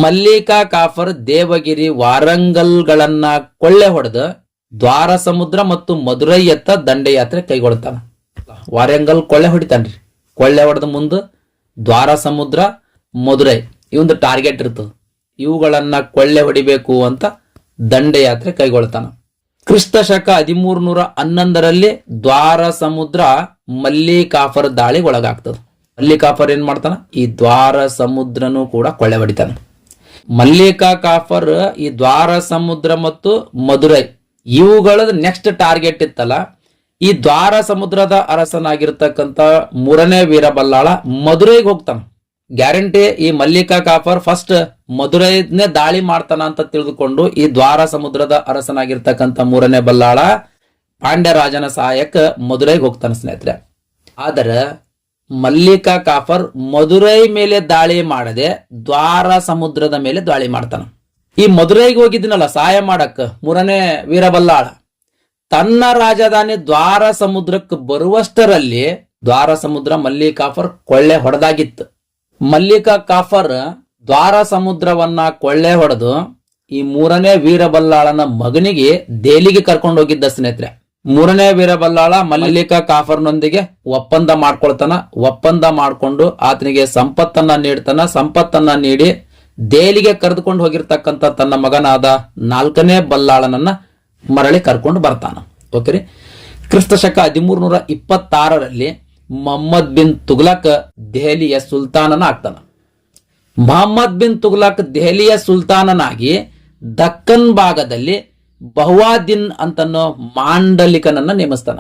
ಮಲ್ಲಿಕಾ ಕಾಫರ್ ದೇವಗಿರಿ ವಾರಂಗಲ್ಗಳನ್ನ ಕೊಳ್ಳೆ ಹೊಡೆದು ದ್ವಾರ ಸಮುದ್ರ ಮತ್ತು ಮಧುರೈಯತ್ತ ದಂಡಯಾತ್ರೆ ಕೈಗೊಳ್ತಾನ. ವಾರಂಗಲ್ ಕೊಳ್ಳೆ ಹೊಡಿತಾನ್ರಿ. ಕೊಳ್ಳೆ ಹೊಡೆದ ಮುಂದೆ ದ್ವಾರ ಸಮುದ್ರ ಮಧುರೈ ಇವಂದು ಟಾರ್ಗೆಟ್ ಇರ್ತದೆ. ಇವುಗಳನ್ನ ಕೊಳ್ಳೆ ಹೊಡಿಬೇಕು ಅಂತ ದಂಡಯಾತ್ರೆ ಕೈಗೊಳ್ತಾನ. ಕ್ರಿಸ್ತ ಶಕ 1311ರಲ್ಲಿ ದ್ವಾರ ಸಮುದ್ರ ಮಲ್ಲಿಕಾಫರ್ ದಾಳಿಗೆ ಒಳಗಾಗ್ತದೆ. ಮಲ್ಲಿಕಾಫರ್ ಏನ್ ಮಾಡ್ತಾನ, ಈ ದ್ವಾರ ಸಮುದ್ರನು ಕೂಡ ಕೊಳ್ಳೆ ಹೊಡಿತಾನ. ಮಲ್ಲಿಕಾ ಕಾಫರ್ ಈ ದ್ವಾರ ಸಮುದ್ರ ಮತ್ತು ಮಧುರೈ ಇವುಗಳದ ನೆಕ್ಸ್ಟ್ ಟಾರ್ಗೆಟ್ ಇತ್ತಲ್ಲ, ಈ ದ್ವಾರ ಸಮುದ್ರದ ಅರಸನಾಗಿರ್ತಕ್ಕಂಥ ಮೂರನೇ ವೀರಬಲ್ಲಾಳ ಮಧುರೈಗೆ ಹೋಗ್ತಾನ. ಗ್ಯಾರಂಟಿ ಈ ಮಲ್ಲಿಕಾ ಕಾಫರ್ ಫಸ್ಟ್ ಮಧುರೈನೇ ದಾಳಿ ಮಾಡ್ತಾನ ಅಂತ ತಿಳಿದುಕೊಂಡು ಈ ದ್ವಾರ ಸಮುದ್ರದ ಅರಸನಾಗಿರ್ತಕ್ಕಂಥ ಮೂರನೇ ಬಲ್ಲಾಳ ಪಾಂಡ್ಯರಾಜನ ಸಹಾಯಕ್ಕೆ ಮಧುರೈಗೆ ಹೋಗ್ತಾನ ಸ್ನೇಹಿತರೆ. ಆದರೆ ಮಲ್ಲಿಕಾ ಕಾಫರ್ ಮಧುರೈ ಮೇಲೆ ದಾಳಿ ಮಾಡದೆ ದ್ವಾರ ಸಮುದ್ರದ ಮೇಲೆ ದಾಳಿ ಮಾಡ್ತಾನ. ಈ ಮಧುರೈಗೆ ಹೋಗಿದ್ದೀನಲ್ಲ ಸಹಾಯ ಮಾಡಕ್ ಮೂರನೇ ವೀರಬಲ್ಲಾಳ, ತನ್ನ ರಾಜಧಾನಿ ದ್ವಾರ ಸಮುದ್ರಕ್ಕೆ ಬರುವಷ್ಟರಲ್ಲಿ ದ್ವಾರ ಸಮುದ್ರ ಮಲ್ಲಿಕಾಫರ್ ಕೊಳ್ಳೆ ಹೊಡೆದಾಗಿತ್ತು. ಮಲ್ಲಿಕಾ ಕಾಫರ್ ದ್ವಾರ ಸಮುದ್ರವನ್ನ ಕೊಳ್ಳೆ ಹೊಡೆದು ಈ ಮೂರನೇ ವೀರಬಲ್ಲಾಳನ ಮಗನಿಗೆ ದೆಹಲಿಗೆ ಕರ್ಕೊಂಡು ಹೋಗಿದ್ದ ಸ್ನೇಹಿತರೆ. ಮೂರನೇ ವೀರಬಲ್ಲಾಳ ಮಲ್ಲಿಕಾ ಕಾಫರ್ನೊಂದಿಗೆ ಒಪ್ಪಂದ ಮಾಡ್ಕೊಳ್ತಾನ. ಒಪ್ಪಂದ ಮಾಡ್ಕೊಂಡು ಆತನಿಗೆ ಸಂಪತ್ತನ್ನ ನೀಡ್ತಾನ. ಸಂಪತ್ತನ್ನ ನೀಡಿ ದೆಹಲಿಗೆ ಕರೆದುಕೊಂಡು ಹೋಗಿರ್ತಕ್ಕಂಥ ತನ್ನ ಮಗನಾದ 4ನೇ ಬಲ್ಲಾಳನನ್ನ ಮರಳಿ ಕರ್ಕೊಂಡು ಬರ್ತಾನ. ಓಕೆರಿ. ಕ್ರಿಸ್ತ ಶಕ 1326ರಲ್ಲಿ ಮೊಹಮ್ಮದ್ ಬಿನ್ ತುಗ್ಲಕ್ ದೆಹಲಿಯ ಸುಲ್ತಾನನ ಆಗ್ತಾನ. ಮೊಹಮ್ಮದ್ ಬಿನ್ ತುಗ್ಲಕ್ ದೆಹಲಿಯ ಸುಲ್ತಾನನಾಗಿ ದಕ್ಕನ್ ಭಾಗದಲ್ಲಿ ಬಹವಾದ್ದೀನ್ ಅಂತನೋ ಮಾಂಡಲಿಕನನ್ನ ನೇಮಿಸ್ತಾನ.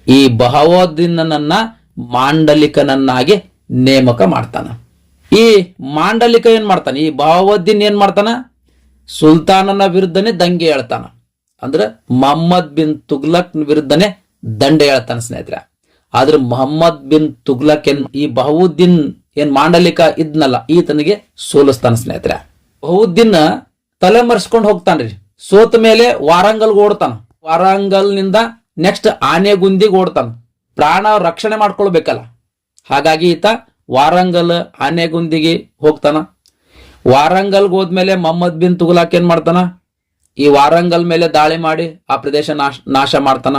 ಈ ಬಹವಾದ್ದೀನನ್ನ ಮಾಂಡಲಿಕನನ್ನಾಗಿ ನೇಮಕ ಮಾಡ್ತಾನ. ಈ ಮಾಂಡಲಿಕ ಏನ್ ಮಾಡ್ತಾನ, ಈ ಬಹವಾದ್ದೀನ್ ಏನ್ ಮಾಡ್ತಾನ, ಸುಲ್ತಾನನ ವಿರುದ್ಧನೇ ದಂಗೆ ಹೇಳ್ತಾನ. ಅಂದ್ರೆ ಮೊಹಮ್ಮದ್ ಬಿನ್ ತುಗ್ಲಕ್ ವಿರುದ್ಧನೇ ದಂಡೆ ಹೇಳ್ತಾನ ಸ್ನೇಹಿತರೆ. ಆದ್ರೆ ಮೊಹಮ್ಮದ್ ಬಿನ್ ತುಗ್ಲಕ್ ಈ ಬಹವುದ್ದೀನ್ ಏನ್ ಮಾಂಡಲಿಕ ಇದ್ನಲ್ಲ ಈತನಿಗೆ ಸೋಲಿಸ್ತಾನ ಸ್ನೇಹಿತರೆ. ಬಹವುದ್ದೀನ್ ತಲೆ ಮರೆಸ್ಕೊಂಡು ಹೋಗ್ತಾನ್ರಿ. ಸೋತ ಮೇಲೆ ವಾರಂಗಲ್ ಓಡ್ತಾನ. ವಾರಂಗಲ್ ನಿಂದ ನೆಕ್ಸ್ಟ್ ಆನೆಗುಂದಿಗೆ ಓಡ್ತಾನ. ಪ್ರಾಣ ರಕ್ಷಣೆ ಮಾಡ್ಕೊಳ್ಬೇಕಲ್ಲ, ಹಾಗಾಗಿ ಈತ ವಾರಂಗಲ್ ಆನೆಗುಂದಿಗೆ ಹೋಗ್ತಾನ. ವಾರಂಗಲ್ಗೆ ಹೋದ್ಮೇಲೆ ಮೊಹಮ್ಮದ್ ಬಿನ್ ತುಗ್ಲಕ್ ಏನ್ ಮಾಡ್ತಾನ, ಈ ವಾರಂಗಲ್ ಮೇಲೆ ದಾಳಿ ಮಾಡಿ ಆ ಪ್ರದೇಶ ನಾಶ ಮಾಡ್ತಾನ.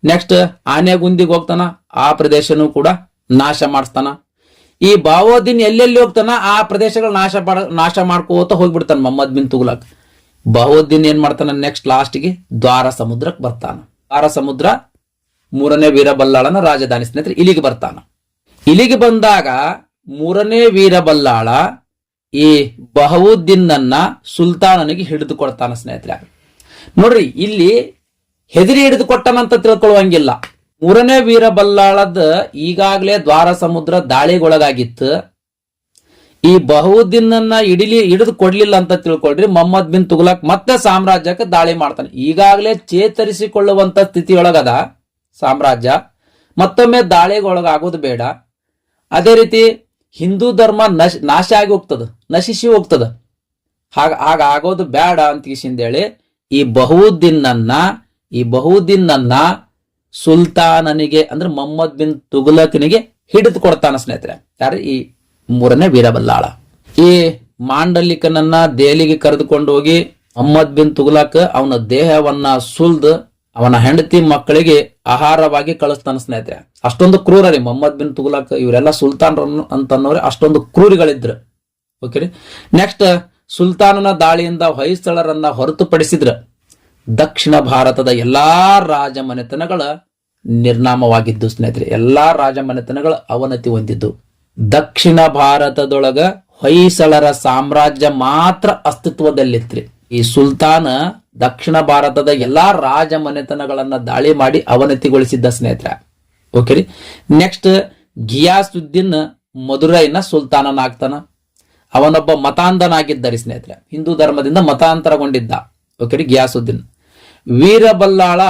ನೆಕ್ಸ್ಟ್ ಆನೆಗುಂದಿಗೆ ಹೋಗ್ತಾನ, ಆ ಪ್ರದೇಶನೂ ಕೂಡ ನಾಶ ಮಾಡಿಸ್ತಾನ. ಈ ಬಹವುದ್ದೀನ್ ಎಲ್ಲೆಲ್ಲಿ ಹೋಗ್ತಾನ ಆ ಪ್ರದೇಶಗಳು ನಾಶ ಮಾಡ್ಕೋತ ಹೋಗ್ಬಿಡ್ತಾನ ಮೊಹಮ್ಮದ್ ಬಿನ್ ತುಗ್ಲಕ್. ಬಹವುದ್ದೀನ್ ಏನ್ ಮಾಡ್ತಾನ, ನೆಕ್ಸ್ಟ್ ಲಾಸ್ಟ್ಗೆ ದ್ವಾರ ಸಮುದ್ರಕ್ಕೆ ಬರ್ತಾನ. ದ್ವಾರ ಸಮುದ್ರ ಮೂರನೇ ವೀರಬಲ್ಲಾಳನ ರಾಜಧಾನಿ ಸ್ನೇಹಿತರೆ. ಇಲ್ಲಿಗೆ ಬರ್ತಾನ. ಇಲ್ಲಿಗೆ ಬಂದಾಗ ಮೂರನೇ ವೀರಬಲ್ಲಾಳ ಈ ಬಹವುದ್ದೀನನ್ನ ಸುಲ್ತಾನನಿಗೆ ಹಿಡಿದು ಕೊಡ್ತಾನ ಸ್ನೇಹಿತರೆ. ನೋಡ್ರಿ, ಇಲ್ಲಿ ಹೆದರಿ ಹಿಡಿದು ಕೊಟ್ಟನಂತ ತಿಳ್ಕೊಳ್ಳುವಂಗಿಲ್ಲ. ಮೂರನೇ ವೀರಬಲ್ಲಾಳದ ಈಗಾಗಲೇ ದ್ವಾರ ಸಮುದ್ರ ದಾಳಿಗೊಳಗಾಗಿತ್ತು. ಈ ಬಹವುದ್ದೀನನ್ನ ಹಿಡಿದು ಕೊಡ್ಲಿಲ್ಲ ಅಂತ ತಿಳ್ಕೊಳ್ರಿ, ಮೊಹಮ್ಮದ್ ಬಿನ್ ತುಗ್ಲಕ್ ಮತ್ತೆ ಸಾಮ್ರಾಜ್ಯಕ್ಕೆ ದಾಳಿ ಮಾಡ್ತಾನೆ. ಈಗಾಗಲೇ ಚೇತರಿಸಿಕೊಳ್ಳುವಂತ ಸ್ಥಿತಿಯೊಳಗದ ಸಾಮ್ರಾಜ್ಯ, ಮತ್ತೊಮ್ಮೆ ದಾಳಿಗೊಳಗಾಗೋದು ಬೇಡ. ಅದೇ ರೀತಿ ಹಿಂದೂ ಧರ್ಮ ನಾಶ ಆಗಿ ಹೋಗ್ತದ, ನಶಿಸಿ ಹೋಗ್ತದ. ಹಾಗಾಗೋದು ಬೇಡ ಅಂತೇಳಿ ಈ ಬಹವುದ್ದೀನನ್ನ ಸುಲ್ತಾನನಿಗೆ ಅಂದ್ರೆ ಮೊಹಮ್ಮದ್ ಬಿನ್ ತುಗ್ಲಕ್ನಿಗೆ ಹಿಡಿದು ಕೊಡ್ತಾನ ಸ್ನೇಹಿತರೆ. ಯಾರು, ಈ ಮೂರನೇ ವೀರಬಲ್ಲಾಳ. ಈ ಮಾಂಡಲಿಕನನ್ನ ದೆಹಲಿಗೆ ಕರೆದುಕೊಂಡು ಹೋಗಿ ಮೊಹಮ್ಮದ್ ಬಿನ್ ತುಗ್ಲಕ್ ಅವನ ದೇಹವನ್ನ ಸುಲ್ದು ಅವನ ಹೆಂಡತಿ ಮಕ್ಕಳಿಗೆ ಆಹಾರವಾಗಿ ಕಳಿಸ್ತಾನ ಸ್ನೇಹಿತರೆ. ಅಷ್ಟೊಂದು ಕ್ರೂರ ರೀ ಮೊಹಮ್ಮದ್ ಬಿನ್ ತುಗ್ಲಕ್. ಇವರೆಲ್ಲ ಸುಲ್ತಾನ್ ಅಂತನ್ನೋರೆ ಅಷ್ಟೊಂದು ಕ್ರೂರಿಗಳಿದ್ರು. ಓಕೆ ರೀ. ನೆಕ್ಸ್ಟ್ ಸುಲ್ತಾನನ ದಾಳಿಯಿಂದ ಹೊಯ್ಸಳರನ್ನ ಹೊರತುಪಡಿಸಿದ್ರ ದಕ್ಷಿಣ ಭಾರತದ ಎಲ್ಲಾ ರಾಜಮನೆತನಗಳ ನಿರ್ನಾಮವಾಗಿದ್ದು ಸ್ನೇಹಿತರೆ. ಎಲ್ಲಾ ರಾಜಮನೆತನಗಳು ಅವನತಿ ಹೊಂದಿದ್ದು. ದಕ್ಷಿಣ ಭಾರತದೊಳಗ ಹೊಯ್ಸಳರ ಸಾಮ್ರಾಜ್ಯ ಮಾತ್ರ ಅಸ್ತಿತ್ವದಲ್ಲಿತ್ರಿ. ಈ ಸುಲ್ತಾನ ದಕ್ಷಿಣ ಭಾರತದ ಎಲ್ಲಾ ರಾಜಮನೆತನಗಳನ್ನ ದಾಳಿ ಮಾಡಿ ಅವನತಿಗೊಳಿಸಿದ್ದ ಸ್ನೇಹಿತರೆ. ಓಕೆ ರೀ. ನೆಕ್ಸ್ಟ್ ಗಿಯಾಸುದ್ದೀನ್ ಮಧುರೈನ ಸುಲ್ತಾನನಾಗ್ತಾನ. ಅವನೊಬ್ಬ ಮತಾಂಧನಾಗಿದ್ದ ಸ್ನೇಹಿತರೆ. ಹಿಂದೂ ಧರ್ಮದಿಂದ ಮತಾಂತರಗೊಂಡಿದ್ದ. ಓಕೆ ರೀ. ಗಿಯಾಸುದ್ದೀನ್. ವೀರಬಲ್ಲಾಳ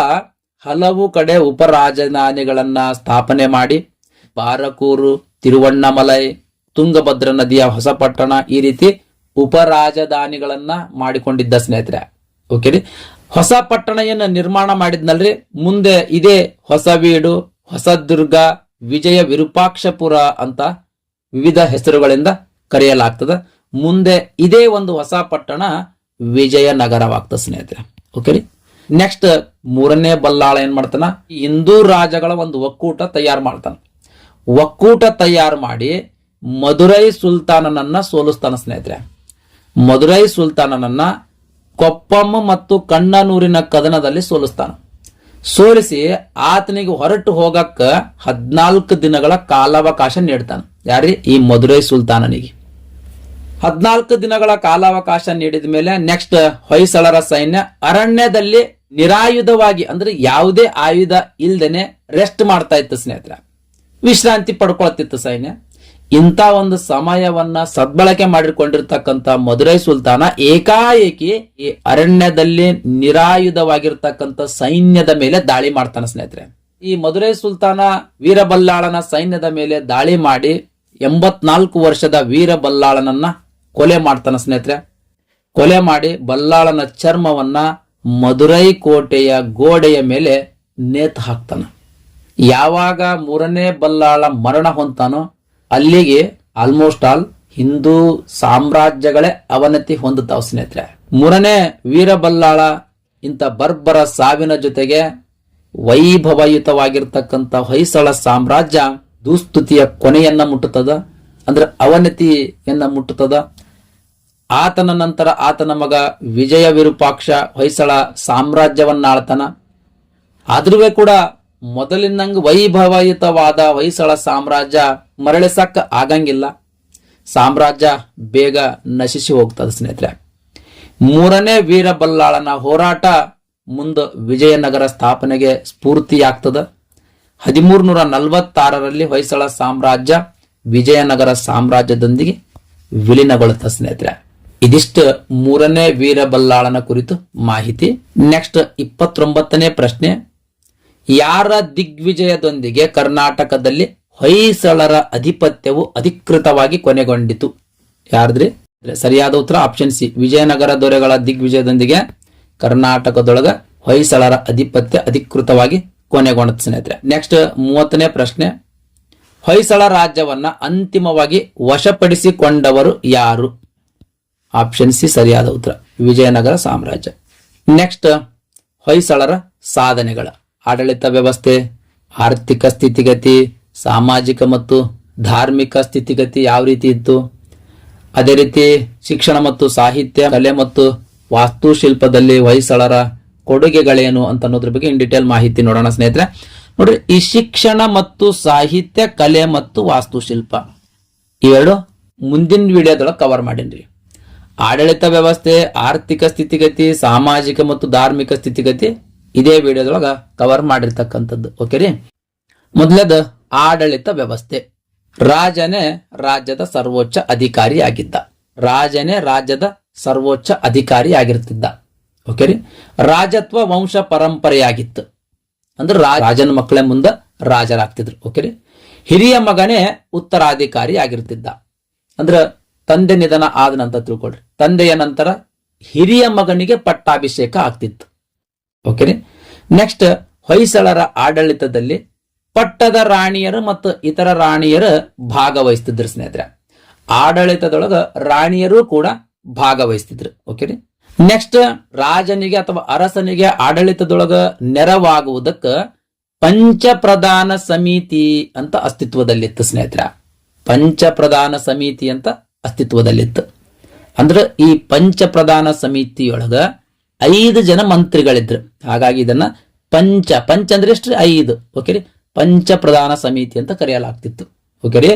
ಹಲವು ಕಡೆ ಉಪರಾಜಧಾನಿಗಳನ್ನ ಸ್ಥಾಪನೆ ಮಾಡಿ ಬಾರಕೂರು, ತಿರುವಣ್ಣಮಲೈ, ತುಂಗಭದ್ರಾ ನದಿಯ ಹೊಸಪಟ್ಟಣ ಈ ರೀತಿ ಉಪರಾಜಧಾನಿಗಳನ್ನ ಮಾಡಿಕೊಂಡಿದ್ದ ಸ್ನೇಹಿತರೆ. ಓಕೆ ರೀ. ಹೊಸ ಪಟ್ಟಣ ಏನ ನಿರ್ಮಾಣ ಮಾಡಿದ್ನಲ್ರಿ, ಮುಂದೆ ಇದೇ ಹೊಸವೀಡು, ಹೊಸದುರ್ಗ, ವಿಜಯ ವಿರೂಪಾಕ್ಷಪುರ ಅಂತ ವಿವಿಧ ಹೆಸರುಗಳಿಂದ ಕರೆಯಲಾಗ್ತದ. ಮುಂದೆ ಇದೇ ಒಂದು ಹೊಸ ಪಟ್ಟಣ ವಿಜಯನಗರವಾಗ್ತದೆ ಸ್ನೇಹಿತರೆ. ಓಕೆ ರೀ. ನೆಕ್ಸ್ಟ್ ಮೂರನೇ ಬಲ್ಲಾಳ ಏನ್ ಮಾಡ್ತಾನ, ಹಿಂದೂ ರಾಜಗಳ ಒಂದು ಒಕ್ಕೂಟ ತಯಾರು ಮಾಡ್ತಾನ. ಒಕ್ಕೂಟ ತಯಾರು ಮಾಡಿ ಮಧುರೈ ಸುಲ್ತಾನನನ್ನ ಸೋಲಿಸ್ತಾನ ಸ್ನೇಹಿತರೆ. ಮಧುರೈ ಸುಲ್ತಾನನನ್ನ ಕೊಪ್ಪಮ್ಮ ಮತ್ತು ಕಣ್ಣನೂರಿನ ಕದನದಲ್ಲಿ ಸೋಲಿಸ್ತಾನ. ಸೋಲಿಸಿ ಆತನಿಗೆ ಹೊರಟು ಹೋಗಕ್ಕ 14 ದಿನಗಳ ಕಾಲಾವಕಾಶ ನೀಡ್ತಾನ. ಯಾರಿ? ಈ ಮಧುರೈ ಸುಲ್ತಾನನಿಗೆ 14 ದಿನಗಳ ಕಾಲಾವಕಾಶ ನೀಡಿದ ಮೇಲೆ ನೆಕ್ಸ್ಟ್ ಹೊಯ್ಸಳರ ಸೈನ್ಯ ಅರಣ್ಯದಲ್ಲಿ ನಿರಾಯುಧವಾಗಿ, ಅಂದ್ರೆ ಯಾವುದೇ ಆಯುಧ ಇಲ್ದೇನೆ ರೆಸ್ಟ್ ಮಾಡ್ತಾ ಇತ್ತು ಸ್ನೇಹಿತರೆ. ವಿಶ್ರಾಂತಿ ಪಡ್ಕೊಳ್ತಿತ್ತು ಸೈನ್ಯ. ಇಂಥ ಒಂದು ಸಮಯವನ್ನ ಸದ್ಬಳಕೆ ಮಾಡಿಕೊಂಡಿರ್ತಕ್ಕಂಥ ಮಧುರೈ ಸುಲ್ತಾನ ಏಕಾಏಕಿ ಈ ಅರಣ್ಯದಲ್ಲಿ ನಿರಾಯುಧವಾಗಿರ್ತಕ್ಕಂಥ ಸೈನ್ಯದ ಮೇಲೆ ದಾಳಿ ಮಾಡ್ತಾನೆ ಸ್ನೇಹಿತರೆ. ಈ ಮಧುರೈ ಸುಲ್ತಾನ ವೀರಬಲ್ಲಾಳನ ಸೈನ್ಯದ ಮೇಲೆ ದಾಳಿ ಮಾಡಿ 84 ವರ್ಷದ ವೀರಬಲ್ಲಾಳನನ್ನ ಕೊಲೆ ಮಾಡ್ತಾನ ಸ್ನೇಹಿತರೆ. ಕೊಲೆ ಮಾಡಿ ಬಲ್ಲಾಳನ ಚರ್ಮವನ್ನ ಮಧುರೈ ಕೋಟೆಯ ಗೋಡೆಯ ಮೇಲೆ ನೇತು ಹಾಕ್ತಾನ. ಯಾವಾಗ ಮೂರನೇ ಬಲ್ಲಾಳ ಮರಣ ಹೊಂತಾನೋ ಅಲ್ಲಿಗೆ ಆಲ್ಮೋಸ್ಟ್ ಆಲ್ ಹಿಂದೂ ಸಾಮ್ರಾಜ್ಯಗಳೇ ಅವನತಿ ಹೊಂದುತ್ತಾವ ಸ್ನೇಹಿತರೆ. ಮೂರನೇ ವೀರಬಲ್ಲಾಳ ಇಂಥ ಬರ್ಬರ ಸಾವಿನ ಜೊತೆಗೆ ವೈಭವಯುತವಾಗಿರ್ತಕ್ಕಂಥ ಹೊಯ್ಸಳ ಸಾಮ್ರಾಜ್ಯ ದುಸ್ತುತಿಯ ಕೊನೆಯನ್ನ ಮುಟ್ಟುತ್ತದ, ಅಂದ್ರೆ ಅವನತಿಯನ್ನ ಮುಟ್ಟುತ್ತದ. ಆತನ ನಂತರ ಆತನ ಮಗ ವಿಜಯ ವಿರೂಪಾಕ್ಷ ಹೊಯ್ಸಳ ಸಾಮ್ರಾಜ್ಯವನ್ನ ಆಳ್ತಾನ. ಆದ್ರೂ ಕೂಡ ಮೊದಲಿನಂಗ ವೈಭವಯುತವಾದ ಹೊಯ್ಸಳ ಸಾಮ್ರಾಜ್ಯ ಮರಳಿಸಕ್ಕ ಆಗಂಗಿಲ್ಲ. ಸಾಮ್ರಾಜ್ಯ ಬೇಗ ನಶಿಸಿ ಹೋಗ್ತದೆ ಸ್ನೇಹಿತರೆ. ಮೂರನೇ ವೀರಬಲ್ಲಾಳನ ಹೋರಾಟ ಮುಂದೆ ವಿಜಯನಗರ ಸ್ಥಾಪನೆಗೆ ಸ್ಫೂರ್ತಿಯಾಗ್ತದ. 1346ರಲ್ಲಿ ಹೊಯ್ಸಳ ಸಾಮ್ರಾಜ್ಯ ವಿಜಯನಗರ ಸಾಮ್ರಾಜ್ಯದೊಂದಿಗೆ ವಿಲೀನಗೊಳ್ಳುತ್ತ ಸ್ನೇಹಿತರೆ. ಇದಿಷ್ಟು ಮೂರನೇ ವೀರಬಲ್ಲಾಳನ ಕುರಿತು ಮಾಹಿತಿ. ನೆಕ್ಸ್ಟ್ 29ನೇ ಪ್ರಶ್ನೆ, ಯಾರ ದಿಗ್ವಿಜಯದೊಂದಿಗೆ ಕರ್ನಾಟಕದಲ್ಲಿ ಹೊಯ್ಸಳರ ಅಧಿಪತ್ಯವು ಅಧಿಕೃತವಾಗಿ ಕೊನೆಗೊಂಡಿತು? ಯಾರ್ದ್ರಿ? ಸರಿಯಾದ ಉತ್ತರ ಆಪ್ಷನ್ ಸಿ, ವಿಜಯನಗರ ದೊರೆಗಳ ದಿಗ್ವಿಜಯದೊಂದಿಗೆ ಕರ್ನಾಟಕದೊಳಗ ಹೊಯ್ಸಳರ ಅಧಿಪತ್ಯ ಅಧಿಕೃತವಾಗಿ ಕೊನೆಗೊಂಡ ಸ್ನೇಹಿತರೆ. ನೆಕ್ಸ್ಟ್ 30ನೇ ಪ್ರಶ್ನೆ, ಹೊಯ್ಸಳ ರಾಜ್ಯವನ್ನ ಅಂತಿಮವಾಗಿ ವಶಪಡಿಸಿಕೊಂಡವರು ಯಾರು? ಆಪ್ಷನ್ ಸಿ ಸರಿಯಾದ ಉತ್ತರ, ವಿಜಯನಗರ ಸಾಮ್ರಾಜ್ಯ. ನೆಕ್ಸ್ಟ್ ಹೊಯ್ಸಳರ ಸಾಧನೆಗಳ ಆಡಳಿತ ವ್ಯವಸ್ಥೆ, ಆರ್ಥಿಕ ಸ್ಥಿತಿಗತಿ, ಸಾಮಾಜಿಕ ಮತ್ತು ಧಾರ್ಮಿಕ ಸ್ಥಿತಿಗತಿ ಯಾವ ರೀತಿ ಇತ್ತು, ಅದೇ ರೀತಿ ಶಿಕ್ಷಣ ಮತ್ತು ಸಾಹಿತ್ಯ, ಕಲೆ ಮತ್ತು ವಾಸ್ತುಶಿಲ್ಪದಲ್ಲಿ ಹೊಯ್ಸಳರ ಕೊಡುಗೆಗಳೇನು ಅಂತ ಅನ್ನೋದ್ರ ಬಗ್ಗೆ ಇನ್ ಡಿಟೇಲ್ ಮಾಹಿತಿ ನೋಡೋಣ ಸ್ನೇಹಿತರೆ. ನೋಡ್ರಿ, ಈ ಶಿಕ್ಷಣ ಮತ್ತು ಸಾಹಿತ್ಯ, ಕಲೆ ಮತ್ತು ವಾಸ್ತುಶಿಲ್ಪ ಇವೆರಡು ಮುಂದಿನ ವಿಡಿಯೋದೊಳಗೆ ಕವರ್ ಮಾಡೀನಿ. ಆಡಳಿತ ವ್ಯವಸ್ಥೆ, ಆರ್ಥಿಕ ಸ್ಥಿತಿಗತಿ, ಸಾಮಾಜಿಕ ಮತ್ತು ಧಾರ್ಮಿಕ ಸ್ಥಿತಿಗತಿ ಇದೇ ವಿಡಿಯೋದೊಳಗ ಕವರ್ ಮಾಡಿರ್ತಕ್ಕಂಥದ್ದು. ಓಕೆ ರೀ. ಮೊದಲದ ಆಡಳಿತ ವ್ಯವಸ್ಥೆ. ರಾಜನೇ ರಾಜ್ಯದ ಸರ್ವೋಚ್ಚ ಅಧಿಕಾರಿ ಆಗಿದ್ದ. ರಾಜನೇ ರಾಜ್ಯದ ಸರ್ವೋಚ್ಚ ಅಧಿಕಾರಿ ಆಗಿರ್ತಿದ್ದ. ಓಕೆ ರೀ. ರಾಜತ್ವ ವಂಶ ಪರಂಪರೆಯಾಗಿತ್ತು. ಅಂದ್ರೆ ರಾಜನ ಮಕ್ಕಳೇ ಮುಂದೆ ರಾಜರಾಗ್ತಿದ್ರು. ಓಕೆ ರೀ. ಹಿರಿಯ ಮಗನೇ ಉತ್ತರಾಧಿಕಾರಿ ಆಗಿರ್ತಿದ್ದ. ಅಂದ್ರ ತಂದೆ ನಿಧನ ಆದ ನಂತರ ತಿಳ್ಕೊಳ್ರಿ, ತಂದೆಯ ನಂತರ ಹಿರಿಯ ಮಗನಿಗೆ ಪಟ್ಟಾಭಿಷೇಕ ಆಗ್ತಿತ್ತು. ಓಕೆ ರೀ. ನೆಕ್ಸ್ಟ್ ಹೊಯ್ಸಳರ ಆಡಳಿತದಲ್ಲಿ ಪಟ್ಟದ ರಾಣಿಯರು ಮತ್ತು ಇತರ ರಾಣಿಯರು ಭಾಗವಹಿಸ್ತಿದ್ರು ಸ್ನೇಹಿತರೆ. ಆಡಳಿತದೊಳಗ ರಾಣಿಯರು ಕೂಡ ಭಾಗವಹಿಸ್ತಿದ್ರು. ಓಕೆ ರೀ. ನೆಕ್ಸ್ಟ್ ರಾಜನಿಗೆ ಅಥವಾ ಅರಸನಿಗೆ ಆಡಳಿತದೊಳಗ ನೆರವಾಗುವುದಕ್ಕ ಪಂಚಪ್ರಧಾನ ಸಮಿತಿ ಅಂತ ಅಸ್ತಿತ್ವದಲ್ಲಿತ್ತು ಸ್ನೇಹಿತರೆ. ಪಂಚಪ್ರಧಾನ ಸಮಿತಿ ಅಂತ ಅಸ್ತಿತ್ವದಲ್ಲಿತ್ತು. ಅಂದ್ರೆ ಈ ಪಂಚಪ್ರಧಾನ ಸಮಿತಿಯೊಳಗ 5 ಜನ ಮಂತ್ರಿಗಳಿದ್ರು. ಹಾಗಾಗಿ ಇದನ್ನ ಪಂಚ ಅಂದ್ರೆ ಎಷ್ಟು? 5. ಓಕೆ ರೀ, ಪಂಚ ಪ್ರಧಾನ ಸಮಿತಿ ಅಂತ ಕರೆಯಲಾಗ್ತಿತ್ತು. ಓಕೆ ರೀ,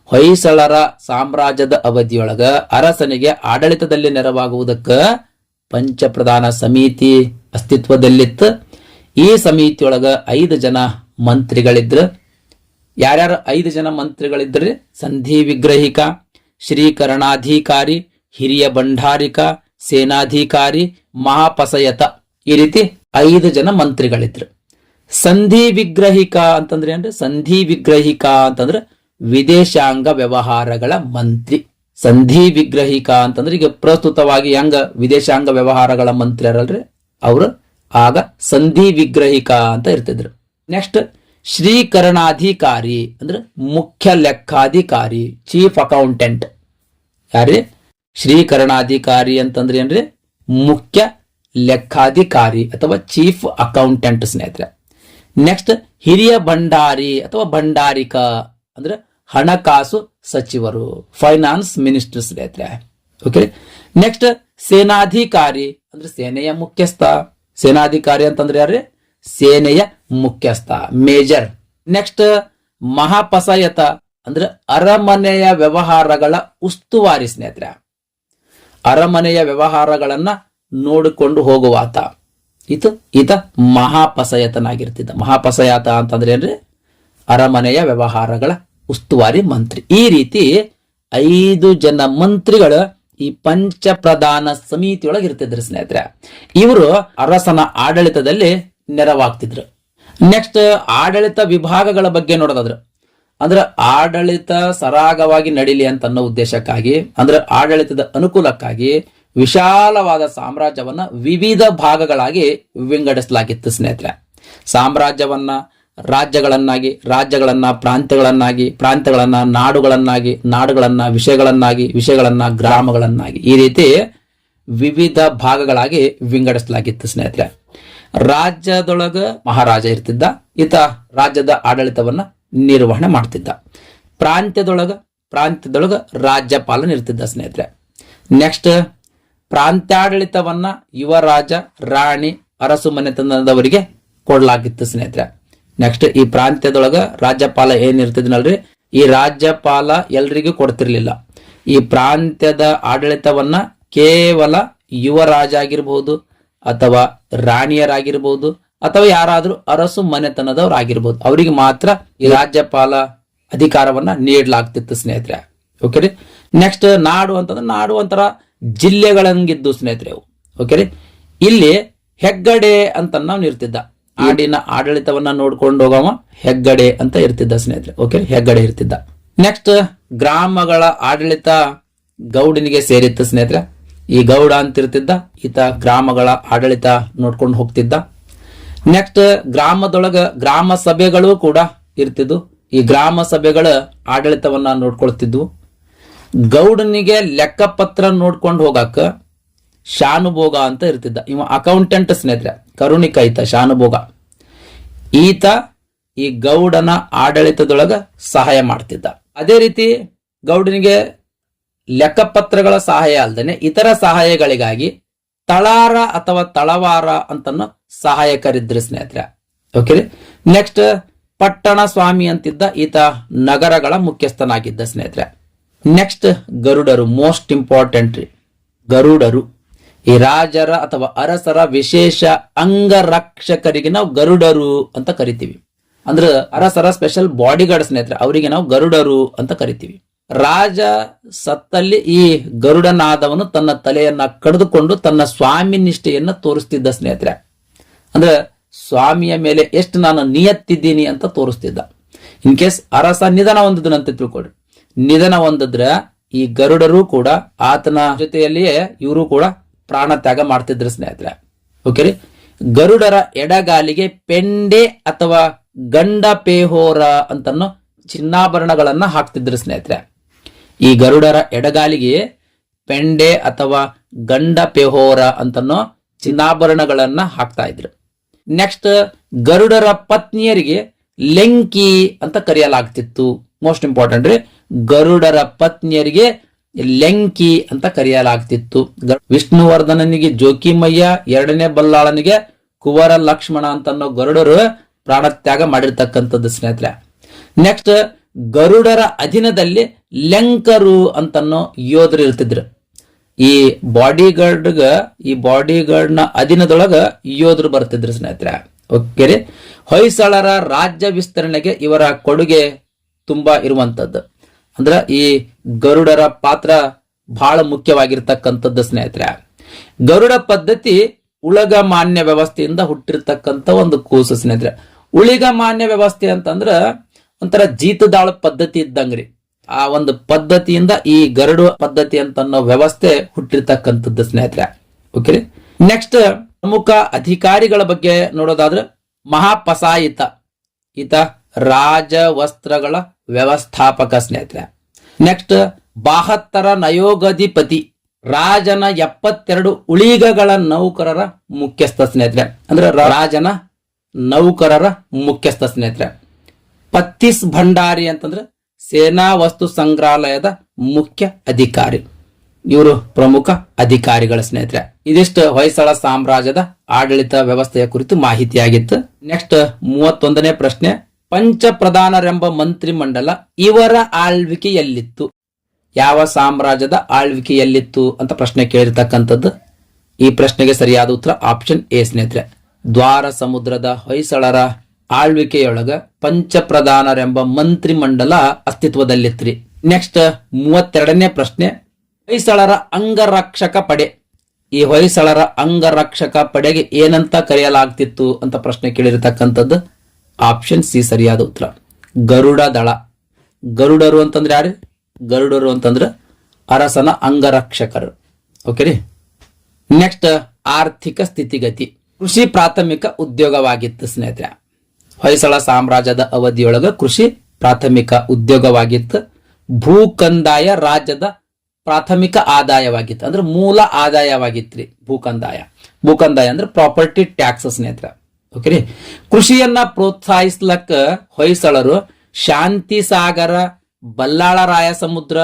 ಹೊಯ್ಸಳರ ಸಾಮ್ರಾಜ್ಯದ ಅವಧಿಯೊಳಗ ಅರಸನಿಗೆ ಆಡಳಿತದಲ್ಲಿ ನೆರವಾಗುವುದಕ್ಕ ಪಂಚ ಪ್ರಧಾನ ಸಮಿತಿ ಅಸ್ತಿತ್ವದಲ್ಲಿತ್ತು. ಈ ಸಮಿತಿಯೊಳಗ 5 ಜನ ಮಂತ್ರಿಗಳಿದ್ರು. ಯಾರ್ಯಾರು 5 ಜನ ಮಂತ್ರಿಗಳಿದ್ರಿ? ಸಂಧಿ ವಿಗ್ರಹಿಕ, ಶ್ರೀಕರಣಾಧಿಕಾರಿ, ಹಿರಿಯ ಭಂಡಾರಿಕ, ಸೇನಾಧಿಕಾರಿ, ಮಹಾಪಸಯತ, ಈ ರೀತಿ 5 ಜನ ಮಂತ್ರಿಗಳಿದ್ರು. ಸಂಧಿ ವಿಗ್ರಹಿಕ ಅಂತಂದ್ರೆ ಏನ್ರಿ? ಸಂಧಿ ವಿಗ್ರಹಿಕ ಅಂತಂದ್ರೆ ವಿದೇಶಾಂಗ ವ್ಯವಹಾರಗಳ ಮಂತ್ರಿ. ಸಂಧಿ ವಿಗ್ರಹಿಕ ಅಂತಂದ್ರೆ ಈಗ ಪ್ರಸ್ತುತವಾಗಿ ಹೆಂಗ ವಿದೇಶಾಂಗ ವ್ಯವಹಾರಗಳ ಮಂತ್ರಿ ಅರಲ್ರಿ, ಅವರು ಆಗ ಸಂಧಿ ವಿಗ್ರಹಿಕ ಅಂತ ಇರ್ತಿದ್ರು. ನೆಕ್ಸ್ಟ್ ಶ್ರೀಕರಣಾಧಿಕಾರಿ ಅಂದ್ರೆ ಮುಖ್ಯ ಲೆಕ್ಕಾಧಿಕಾರಿ, ಚೀಫ್ ಅಕೌಂಟೆಂಟ್. ಯಾರಿ? ಶ್ರೀಕರಣಾಧಿಕಾರಿ ಅಂತಂದ್ರೆ ಏನ್ರಿ? ಮುಖ್ಯ ಲೆಕ್ಕಾಧಿಕಾರಿ ಅಥವಾ ಚೀಫ್ ಅಕೌಂಟೆಂಟ್ ಸ್ನೇಹಿತರೆ. ನೆಕ್ಸ್ಟ್ ಹಿರಿಯ ಭಂಡಾರಿ ಅಥವಾ ಭಂಡಾರಿಕ ಅಂದ್ರೆ ಹಣಕಾಸು ಸಚಿವರು, ಫೈನಾನ್ಸ್ ಮಿನಿಸ್ಟರ್ ಸ್ನೇಹಿತರೆ. ಓಕೆ. ನೆಕ್ಸ್ಟ್ ಸೇನಾಧಿಕಾರಿ ಅಂದ್ರೆ ಸೇನೆಯ ಮುಖ್ಯಸ್ಥ. ಸೇನಾಧಿಕಾರಿ ಅಂತಂದ್ರೆ ಯಾರ್ರಿ? ಸೇನೆಯ ಮುಖ್ಯಸ್ಥ, ಮೇಜರ್. ನೆಕ್ಸ್ಟ್ ಮಹಾಪಸಯತ ಅಂದ್ರೆ ಅರಮನೆಯ ವ್ಯವಹಾರಗಳ ಉಸ್ತುವಾರಿ ಸ್ನೇಹಿತರೆ. ಅರಮನೆಯ ವ್ಯವಹಾರಗಳನ್ನ ನೋಡಿಕೊಂಡು ಹೋಗುವಾತ ಈತ ಮಹಾಪಸಯತನಾಗಿರ್ತಿದ್ದ. ಮಹಾಪಸಯತ ಅಂತಂದ್ರೆ ಏನ್ರಿ? ಅರಮನೆಯ ವ್ಯವಹಾರಗಳ ಉಸ್ತುವಾರಿ ಮಂತ್ರಿ. ಈ ರೀತಿ 5 ಜನ ಮಂತ್ರಿಗಳು ಈ ಪಂಚ ಪ್ರಧಾನ ಸಮಿತಿಯೊಳಗೆ ಇರ್ತಿದ್ರು ಸ್ನೇಹಿತರೆ. ಇವರು ಅರಸನ ಆಡಳಿತದಲ್ಲಿ ನೆರವಾಗ್ತಿದ್ರು. ನೆಕ್ಸ್ಟ್ ಆಡಳಿತ ವಿಭಾಗಗಳ ಬಗ್ಗೆ ನೋಡೋದಾದ್ರೆ, ಅಂದ್ರೆ ಆಡಳಿತ ಸರಾಗವಾಗಿ ನಡೀಲಿ ಅಂತ ಅನ್ನೋ ಉದ್ದೇಶಕ್ಕಾಗಿ, ಅಂದ್ರೆ ಆಡಳಿತದ ಅನುಕೂಲಕ್ಕಾಗಿ ವಿಶಾಲವಾದ ಸಾಮ್ರಾಜ್ಯವನ್ನ ವಿವಿಧ ಭಾಗಗಳಾಗಿ ವಿಂಗಡಿಸಲಾಗಿತ್ತು ಸ್ನೇಹಿತರೆ. ಸಾಮ್ರಾಜ್ಯವನ್ನ ರಾಜ್ಯಗಳನ್ನಾಗಿ, ರಾಜ್ಯಗಳನ್ನ ಪ್ರಾಂತ್ಯಗಳನ್ನಾಗಿ, ಪ್ರಾಂತ್ಯಗಳನ್ನ ನಾಡುಗಳನ್ನಾಗಿ, ನಾಡುಗಳನ್ನ ವಿಷಯಗಳನ್ನಾಗಿ, ವಿಷಯಗಳನ್ನ ಗ್ರಾಮಗಳನ್ನಾಗಿ, ಈ ರೀತಿ ವಿವಿಧ ಭಾಗಗಳಾಗಿ ವಿಂಗಡಿಸಲಾಗಿತ್ತು ಸ್ನೇಹಿತರೆ. ರಾಜ್ಯದೊಳಗ ಮಹಾರಾಜ ಇರ್ತಿದ್ದ. ಈತ ರಾಜ್ಯದ ಆಡಳಿತವನ್ನ ನಿರ್ವಹಣೆ ಮಾಡ್ತಿದ್ದ. ಪ್ರಾಂತ್ಯದೊಳಗ ರಾಜ್ಯಪಾಲನ ಇರ್ತಿದ್ದ ಸ್ನೇಹಿತರೆ. ನೆಕ್ಸ್ಟ್ ಪ್ರಾಂತ್ಯಾಡಳಿತವನ್ನ ಯುವರಾಜ, ರಾಣಿ, ಅರಸು ಮನೆತನದವರಿಗೆ ಕೊಡಲಾಗಿತ್ತು ಸ್ನೇಹಿತರೆ. ನೆಕ್ಸ್ಟ್ ಈ ಪ್ರಾಂತ್ಯದೊಳಗ ರಾಜ್ಯಪಾಲ ಏನಿರ್ತಿದ್ನಲ್ರಿ, ಈ ರಾಜ್ಯಪಾಲ ಎಲ್ರಿಗೂ ಕೊಡ್ತಿರ್ಲಿಲ್ಲ. ಈ ಪ್ರಾಂತ್ಯದ ಆಡಳಿತವನ್ನ ಕೇವಲ ಯುವರಾಜ ಆಗಿರ್ಬಹುದು ಅಥವಾ ರಾಣಿಯರಾಗಿರ್ಬಹುದು ಅಥವಾ ಯಾರಾದ್ರೂ ಅರಸು ಮನೆತನದವರಾಗಿರ್ಬೋದು, ಅವರಿಗೆ ಮಾತ್ರ ಈ ರಾಜ್ಯಪಾಲ ಅಧಿಕಾರವನ್ನ ನೀಡಲಾಗ್ತಿತ್ತು ಸ್ನೇಹಿತರೆ. ಓಕೆ ರೀ. ನೆಕ್ಸ್ಟ್ ನಾಡು ಅಂತಂದ್ರೆ, ನಾಡು ಒಂಥರ ಜಿಲ್ಲೆಗಳಂಗಿದ್ದು ಸ್ನೇಹಿತರೆ ಅವು. ಓಕೆ ರೀ. ಇಲ್ಲಿ ಹೆಗ್ಗಡೆ ಅಂತ ನಾವು ಇರ್ತಿದ್ದ. ನಾಡಿನ ಆಡಳಿತವನ್ನ ನೋಡ್ಕೊಂಡು ಹೋಗವ ಹೆಗ್ಗಡೆ ಅಂತ ಇರ್ತಿದ್ದ ಸ್ನೇಹಿತರೆ. ಓಕೆ, ಹೆಗ್ಗಡೆ ಇರ್ತಿದ್ದ. ನೆಕ್ಸ್ಟ್ ಗ್ರಾಮಗಳ ಆಡಳಿತ ಗೌಡನಿಗೆ ಸೇರಿತ್ತು ಸ್ನೇಹಿತರೆ. ಈ ಗೌಡ ಅಂತ ಇರ್ತಿದ್ದ, ಈತ ಗ್ರಾಮಗಳ ಆಡಳಿತ ನೋಡ್ಕೊಂಡು ಹೋಗ್ತಿದ್ದ. ನೆಕ್ಸ್ಟ್ ಗ್ರಾಮದೊಳಗ ಗ್ರಾಮ ಸಭೆಗಳು ಕೂಡ ಇರ್ತಿದ್ವು. ಈ ಗ್ರಾಮ ಸಭೆಗಳ ಆಡಳಿತವನ್ನ ನೋಡ್ಕೊಳ್ತಿದ್ವು. ಗೌಡನಿಗೆ ಲೆಕ್ಕಪತ್ರ ನೋಡ್ಕೊಂಡು ಹೋಗಾಕ ಶಾನುಭೋಗ ಅಂತ ಇರ್ತಿದ್ದ. ಇವ ಅಕೌಂಟೆಂಟ್ ಸ್ನೇಹಿತರೆ, ಕರುಣಿಕ ಈತ ಶಾನುಭೋಗ. ಈತ ಈ ಗೌಡನ ಆಡಳಿತದೊಳಗ ಸಹಾಯ ಮಾಡ್ತಿದ್ದ. ಅದೇ ರೀತಿ ಗೌಡನಿಗೆ ಲೆಕ್ಕಪತ್ರಗಳ ಸಹಾಯ ಅಲ್ಲದೆ ಇತರ ಸಹಾಯಗಳಿಗಾಗಿ ತಳಾರ ಅಥವಾ ತಳವಾರ ಅಂತನ್ನು ಸಹಾಯಕರಿದ್ರು ಸ್ನೇಹಿತರೆ. ಓಕೆ. ನೆಕ್ಸ್ಟ್ ಪಟ್ಟಣ ಸ್ವಾಮಿ ಅಂತಿದ್ದ, ಈತ ನಗರಗಳ ಮುಖ್ಯಸ್ಥನಾಗಿದ್ದ ಸ್ನೇಹಿತರೆ. ನೆಕ್ಸ್ಟ್ ಗರುಡರು, ಮೋಸ್ಟ್ ಇಂಪಾರ್ಟೆಂಟ್ ರೀ. ಗರುಡರು ಈ ರಾಜರ ಅಥವಾ ಅರಸರ ವಿಶೇಷ ಅಂಗರಕ್ಷಕರಿಗೆ ನಾವು ಗರುಡರು ಅಂತ ಕರಿತೀವಿ. ಅಂದ್ರೆ ಅರಸರ ಸ್ಪೆಷಲ್ ಬಾಡಿ ಗಾರ್ಡ್ ಸ್ನೇಹಿತರೆ, ಅವರಿಗೆ ನಾವು ಗರುಡರು ಅಂತ ಕರಿತೀವಿ. ರಾಜ ಸತ್ತಲ್ಲಿ ಈ ಗರುಡನಾದವನು ತನ್ನ ತಲೆಯನ್ನ ಕಡಿದುಕೊಂಡು ತನ್ನ ಸ್ವಾಮಿ ನಿಷ್ಠೆಯನ್ನ ತೋರಿಸ್ತಿದ್ದ ಸ್ನೇಹಿತರೆ. ಅಂದ್ರೆ ಸ್ವಾಮಿಯ ಮೇಲೆ ಎಷ್ಟು ನಾನು ನಿಯತ್ತಿದ್ದೀನಿ ಅಂತ ತೋರಿಸ್ತಿದ್ದ. ಇನ್ ಕೇಸ್ ಅರಸ ನಿಧನ ಹೊಂದಿದನಂತ ತಿಳ್ಕೊಳ್ರಿ. ನಿಧನ ಹೊಂದಿದ್ರೆ ಈ ಗರುಡರು ಕೂಡ ಆತನ ಜೊತೆಯಲ್ಲಿಯೇ ಇವರು ಕೂಡ ಪ್ರಾಣ ತ್ಯಾಗ ಮಾಡ್ತಿದ್ರು ಸ್ನೇಹಿತರೆ. ಓಕೆ ರೀ. ಗರುಡರ ಎಡಗಾಲಿಗೆ ಪೆಂಡೆ ಅಥವಾ ಗಂಡ ಪೇಹೋರ ಅಂತನ್ನು ಚಿನ್ನಾಭರಣಗಳನ್ನ ಹಾಕ್ತಿದ್ರು ಸ್ನೇಹಿತರೆ. ಈ ಗರುಡರ ಎಡಗಾಲಿಗೆ ಪೆಂಡೆ ಅಥವಾ ಗಂಡ ಪೇಹೋರ ಅಂತನ್ನೋ ಚಿನ್ನಾಭರಣಗಳನ್ನ ಹಾಕ್ತಾ ಇದ್ರು. ನೆಕ್ಸ್ಟ್ ಗರುಡರ ಪತ್ನಿಯರಿಗೆ ಲೆಂಕಿ ಅಂತ ಕರೆಯಲಾಗ್ತಿತ್ತು. ಮೋಸ್ಟ್ ಇಂಪಾರ್ಟೆಂಟ್ ರೀ. ಗರುಡರ ಪತ್ನಿಯರಿಗೆ ಲೆಂಕಿ ಅಂತ ಕರೆಯಲಾಗ್ತಿತ್ತು. ವಿಷ್ಣುವರ್ಧನನಿಗೆ ಜೋಕಿಮಯ್ಯ, ಎರಡನೇ ಬಲ್ಲಾಳನಿಗೆ ಕುವರ ಲಕ್ಷ್ಮಣ ಅಂತನ್ನೋ ಗರುಡರು ಪ್ರಾಣತ್ಯಾಗ ಮಾಡಿರ್ತಕ್ಕಂಥದ್ದು ಸ್ನೇಹಿತರೆ. ನೆಕ್ಸ್ಟ್, ಗರುಡರ ಅಧೀನದಲ್ಲಿ ಲೆಂಕರು ಅಂತನ್ನೋ ಯೋಧರು ಇರ್ತಿದ್ರು. ಈ ಬಾಡಿ ಗಾರ್ಡ್ ನ ಅಧೀನದೊಳಗ ಯೋಧರು ಬರ್ತಿದ್ರು ಸ್ನೇಹಿತರೆ. ಓಕೆ ರೀ. ಹೊಯ್ಸಳರ ರಾಜ್ಯ ವಿಸ್ತರಣೆಗೆ ಇವರ ಕೊಡುಗೆ ತುಂಬಾ ಇರುವಂತದ್ದು. ಅಂದ್ರ ಈ ಗರುಡರ ಪಾತ್ರ ಬಹಳ ಮುಖ್ಯವಾಗಿರ್ತಕ್ಕಂಥದ್ದು ಸ್ನೇಹಿತರೆ. ಗರುಡ ಪದ್ಧತಿ ಉಳಗ ಮಾನ್ಯ ವ್ಯವಸ್ಥೆಯಿಂದ ಹುಟ್ಟಿರ್ತಕ್ಕಂಥ ಒಂದು ಕೂಸು ಸ್ನೇಹಿತರೆ. ಉಳಿಗ ಮಾನ್ಯ ವ್ಯವಸ್ಥೆ ಅಂತಂದ್ರ ಒಂಥರ ಜೀತದಾಳ ಪದ್ಧತಿ ಇದ್ದಂಗ್ರಿ. ಆ ಒಂದು ಪದ್ಧತಿಯಿಂದ ಈ ಗರುಡ ಪದ್ಧತಿ ಅಂತ ವ್ಯವಸ್ಥೆ ಹುಟ್ಟಿರ್ತಕ್ಕಂಥದ್ದು ಸ್ನೇಹಿತರೆ. ಓಕೆ. ನೆಕ್ಸ್ಟ್, ಪ್ರಮುಖ ಅಧಿಕಾರಿಗಳ ಬಗ್ಗೆ ನೋಡೋದಾದ್ರೆ ಮಹಾಪಸಾಯಿತ, ಈತ ರಾಜವಸ್ತ್ರಗಳ ವ್ಯವಸ್ಥಾಪಕ ಸ್ನೇಹಿತರೆ. ನೆಕ್ಸ್ಟ್, 72 ನಯೋಗಧಿಪತಿ, ರಾಜನ 72 ಉಳಿಗಗಳ ನೌಕರರ ಮುಖ್ಯಸ್ಥ ಸ್ನೇಹಿತರೆ. ಅಂದ್ರೆ ರಾಜನ ನೌಕರರ ಮುಖ್ಯಸ್ಥ ಸ್ನೇಹಿತರೆ. 32 ಭಂಡಾರಿ ಅಂತಂದ್ರೆ ಸೇನಾ ವಸ್ತು ಸಂಗ್ರಹಾಲಯದ ಮುಖ್ಯ ಅಧಿಕಾರಿ. ಇವರು ಪ್ರಮುಖ ಅಧಿಕಾರಿಗಳ ಸ್ನೇಹಿತರೆ. ಇದಿಷ್ಟು ಹೊಯ್ಸಳ ಸಾಮ್ರಾಜ್ಯದ ಆಡಳಿತ ವ್ಯವಸ್ಥೆಯ ಕುರಿತು ಮಾಹಿತಿಯಾಗಿತ್ತು. ನೆಕ್ಸ್ಟ್ 31ನೇ ಪ್ರಶ್ನೆ, ಪಂಚ ಪ್ರಧಾನರೆಂಬ ಮಂತ್ರಿ ಮಂಡಲ ಇವರ ಆಳ್ವಿಕೆಯಲ್ಲಿತ್ತು. ಯಾವ ಸಾಮ್ರಾಜ್ಯದ ಆಳ್ವಿಕೆಯಲ್ಲಿತ್ತು ಅಂತ ಪ್ರಶ್ನೆ ಕೇಳಿರ್ತಕ್ಕಂಥದ್ದು. ಈ ಪ್ರಶ್ನೆಗೆ ಸರಿಯಾದ ಉತ್ತರ ಆಪ್ಷನ್ ಎ ಸ್ನೇಹಿತರೆ. ದ್ವಾರ ಸಮುದ್ರದ ಹೊಯ್ಸಳರ ಆಳ್ವಿಕೆಯೊಳಗ ಪಂಚ ಪ್ರಧಾನರೆಂಬ ಮಂತ್ರಿ ಮಂಡಲ ಅಸ್ತಿತ್ವದಲ್ಲಿತ್ರಿ. ನೆಕ್ಸ್ಟ್ 32ನೇ ಪ್ರಶ್ನೆ, ಹೊಯ್ಸಳರ ಅಂಗರಕ್ಷಕ ಪಡೆ. ಈ ಹೊಯ್ಸಳರ ಅಂಗರಕ್ಷಕ ಪಡೆಗೆ ಏನಂತ ಕರೆಯಲಾಗ್ತಿತ್ತು ಅಂತ ಪ್ರಶ್ನೆ ಕೇಳಿರ್ತಕ್ಕಂಥದ್ದು. ಆಪ್ಷನ್ ಸಿ ಸರಿಯಾದ ಉತ್ತರ, ಗರುಡ ದಳ. ಗರುಡರು ಅಂತಂದ್ರೆ ಯಾರು? ಗರುಡರು ಅಂತಂದ್ರೆ ಅರಸನ ಅಂಗರಕ್ಷಕರು. ಓಕೆ ರೀ. ನೆಕ್ಸ್ಟ್, ಆರ್ಥಿಕ ಸ್ಥಿತಿಗತಿ. ಕೃಷಿ ಪ್ರಾಥಮಿಕ ಉದ್ಯೋಗವಾಗಿತ್ತು ಸ್ನೇಹಿತರೆ. ಹೊಯ್ಸಳ ಸಾಮ್ರಾಜ್ಯದ ಅವಧಿಯೊಳಗ ಕೃಷಿ ಪ್ರಾಥಮಿಕ ಉದ್ಯೋಗವಾಗಿತ್ತು. ಭೂ ಕಂದಾಯ ರಾಜ್ಯದ ಪ್ರಾಥಮಿಕ ಆದಾಯವಾಗಿತ್ತು, ಅಂದ್ರೆ ಮೂಲ ಆದಾಯವಾಗಿತ್ರಿ ಭೂಕಂದಾಯ ಅಂದ್ರೆ ಪ್ರಾಪರ್ಟಿ ಟ್ಯಾಕ್ಸ್ ಸ್ನೇಹಿತರೆ. ಓಕೆ ರೀ. ಕೃಷಿಯನ್ನ ಪ್ರೋತ್ಸಾಹಿಸ್ಲಕ್ಕ ಹೊಯ್ಸಳರು ಶಾಂತಿ ಸಾಗರ, ಬಲ್ಲಾಳ ರಾಯ ಸಮುದ್ರ,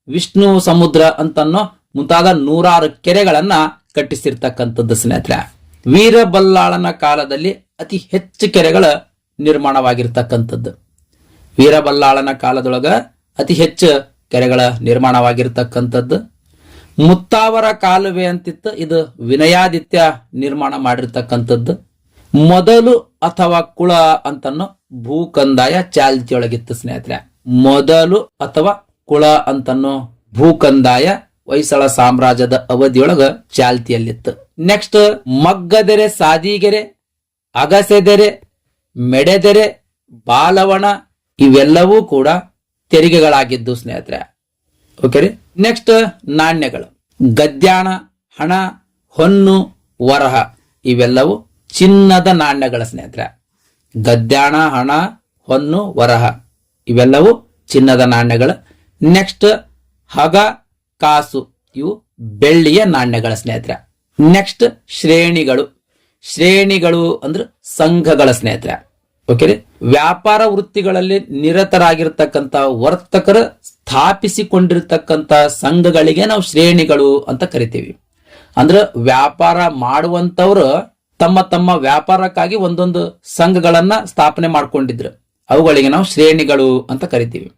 ವಿಷ್ಣು ಸಮುದ್ರ ಅಂತನ್ನೋ ಮುಂತಾದ 106 ಕೆರೆಗಳನ್ನ ಕಟ್ಟಿಸಿರ್ತಕ್ಕಂಥದ್ದು ಸ್ನೇಹಿತರೆ. ವೀರ ಬಲ್ಲಾಳನ ಕಾಲದಲ್ಲಿ ಅತಿ ಹೆಚ್ಚು ಕೆರೆಗಳ ನಿರ್ಮಾಣವಾಗಿರ್ತಕ್ಕಂಥದ್ದು. ವೀರಬಲ್ಲಾಳನ ಕಾಲದೊಳಗ ಅತಿ ಹೆಚ್ಚು ಕೆರೆಗಳ ನಿರ್ಮಾಣವಾಗಿರ್ತಕ್ಕಂಥದ್ದು. ಮುತ್ತಾವರ ಕಾಲುವೆ ಅಂತಿತ್ತು, ಇದು ವಿನಯಾದಿತ್ಯ ನಿರ್ಮಾಣ ಮಾಡಿರ್ತಕ್ಕಂಥದ್ದು. ಮೊದಲು ಅಥವಾ ಕುಳ ಅಂತನ್ನೋ ಭೂ ಕಂದಾಯ ಚಾಲ್ತಿಯೊಳಗಿತ್ತು ಸ್ನೇಹಿತರೆ. ಮೊದಲು ಅಥವಾ ಕುಳ ಅಂತನ್ನೋ ಭೂ ಕಂದಾಯ ಹೊಯ್ಸಳ ಸಾಮ್ರಾಜ್ಯದ ಅವಧಿಯೊಳಗ ಚಾಲ್ತಿಯಲ್ಲಿತ್ತು. ನೆಕ್ಸ್ಟ್, ಮಗ್ಗದೆರೆ, ಸಾದಿಗೆರೆ, ಅಗಸೆದೆರೆ, ಮೆಡೆದೆರೆ, ಬಾಲವಣ ಇವೆಲ್ಲವೂ ಕೂಡ ತೆರಿಗೆಗಳಾಗಿದ್ದು ಸ್ನೇಹಿತರೆ. ಓಕೆ ರೀ. ನೆಕ್ಸ್ಟ್, ನಾಣ್ಯಗಳು. ಗದ್ಯಾಣ, ಹಣ, ಹೊನ್ನು, ವರಹ ಇವೆಲ್ಲವೂ ಚಿನ್ನದ ನಾಣ್ಯಗಳ ಸ್ನೇಹಿತರೆ. ಗದ್ಯಾಣ, ಹಣ, ಹೊನ್ನು, ವರಹ ಇವೆಲ್ಲವೂ ಚಿನ್ನದ ನಾಣ್ಯಗಳು. ನೆಕ್ಸ್ಟ್, ಹಗ, ಕಾಸು ಇವು ಬೆಳ್ಳಿಯ ನಾಣ್ಯಗಳ ಸ್ನೇಹಿತರೆ. ನೆಕ್ಸ್ಟ್, ಶ್ರೇಣಿಗಳು ಅಂದ್ರೆ ಸಂಘಗಳ ಸ್ನೇಹಿತರೆ. ಓಕೆ ರೀ. ವ್ಯಾಪಾರ ವೃತ್ತಿಗಳಲ್ಲಿ ನಿರತರಾಗಿರ್ತಕ್ಕಂಥ ವರ್ತಕರು ಸ್ಥಾಪಿಸಿಕೊಂಡಿರ್ತಕ್ಕಂಥ ಸಂಘಗಳಿಗೆ ನಾವು ಶ್ರೇಣಿಗಳು ಅಂತ ಕರಿತೀವಿ. ಅಂದ್ರೆ ವ್ಯಾಪಾರ ಮಾಡುವಂತವ್ರು ತಮ್ಮ ತಮ್ಮ ವ್ಯಾಪಾರಕ್ಕಾಗಿ ಒಂದೊಂದು ಸಂಘಗಳನ್ನ ಸ್ಥಾಪನೆ ಮಾಡ್ಕೊಂಡಿದ್ರು. ಅವುಗಳಿಗೆ ನಾವು ಶ್ರೇಣಿಗಳು ಅಂತ ಕರಿತೀವಿ.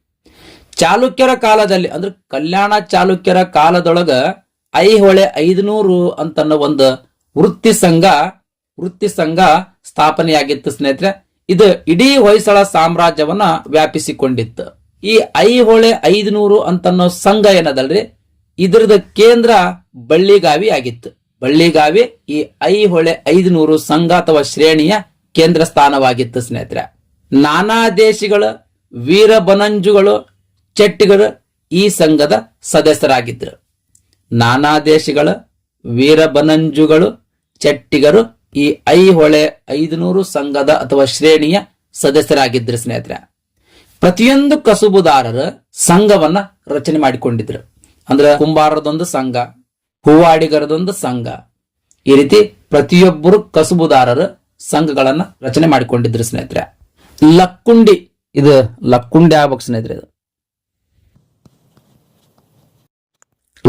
ಚಾಲುಕ್ಯರ ಕಾಲದಲ್ಲಿ ಅಂದ್ರೆ ಕಲ್ಯಾಣ ಚಾಲುಕ್ಯರ ಕಾಲದೊಳಗ ಐಹೊಳೆ 500 ಅಂತನ್ನೋ ಒಂದು ವೃತ್ತಿ ಸಂಘ ಸ್ಥಾಪನೆಯಾಗಿತ್ತು ಸ್ನೇಹಿತರೆ. ಇದು ಇಡೀ ಹೊಯ್ಸಳ ಸಾಮ್ರಾಜ್ಯವನ್ನ ವ್ಯಾಪಿಸಿಕೊಂಡಿತ್ತು. ಈ ಐಹೊಳೆ 500 ಅಂತನ್ನೋ ಸಂಘ ಏನದಲ್ರಿ, ಇದ್ರದ ಕೇಂದ್ರ ಬಳ್ಳಿಗಾವಿ ಆಗಿತ್ತು. ಬಳ್ಳಿಗಾವಿ ಈ ಐಹೊಳೆ 500 ಸಂಘ ಅಥವಾ ಶ್ರೇಣಿಯ ಕೇಂದ್ರ ಸ್ಥಾನವಾಗಿತ್ತು ಸ್ನೇಹಿತರೆ. ನಾನಾ ದೇಶಿಗಳು, ವೀರಬನಂಜುಗಳು, ಚೆಟ್ಟಿಗರು ಈ ಸಂಘದ ಸದಸ್ಯರಾಗಿದ್ದರು. ನಾನಾ ದೇಶಿಗಳು, ವೀರಬನಂಜುಗಳು, ಚೆಟ್ಟಿಗರು ಈ ಐಹೊಳೆ 500 ಸಂಘದ ಅಥವಾ ಶ್ರೇಣಿಯ ಸದಸ್ಯರಾಗಿದ್ದರು ಸ್ನೇಹಿತರೆ. ಪ್ರತಿಯೊಂದು ಕಸುಬುದಾರರು ಸಂಘವನ್ನ ರಚನೆ ಮಾಡಿಕೊಂಡಿದ್ರು. ಅಂದ್ರೆ ಕುಂಬಾರದೊಂದು ಸಂಘ, ಹೂವಾಡಿಗರದೊಂದು ಸಂಘ, ಈ ರೀತಿ ಪ್ರತಿಯೊಬ್ಬರು ಕಸುಬುದಾರರು ಸಂಘಗಳನ್ನ ರಚನೆ ಮಾಡಿಕೊಂಡಿದ್ರು ಸ್ನೇಹಿತರೆ. ಲಕ್ಕುಂಡಿ, ಇದು ಲಕ್ಕುಂಡಿ ಆಗ್ಬೇಕು ಸ್ನೇಹಿತರೆ. ಇದು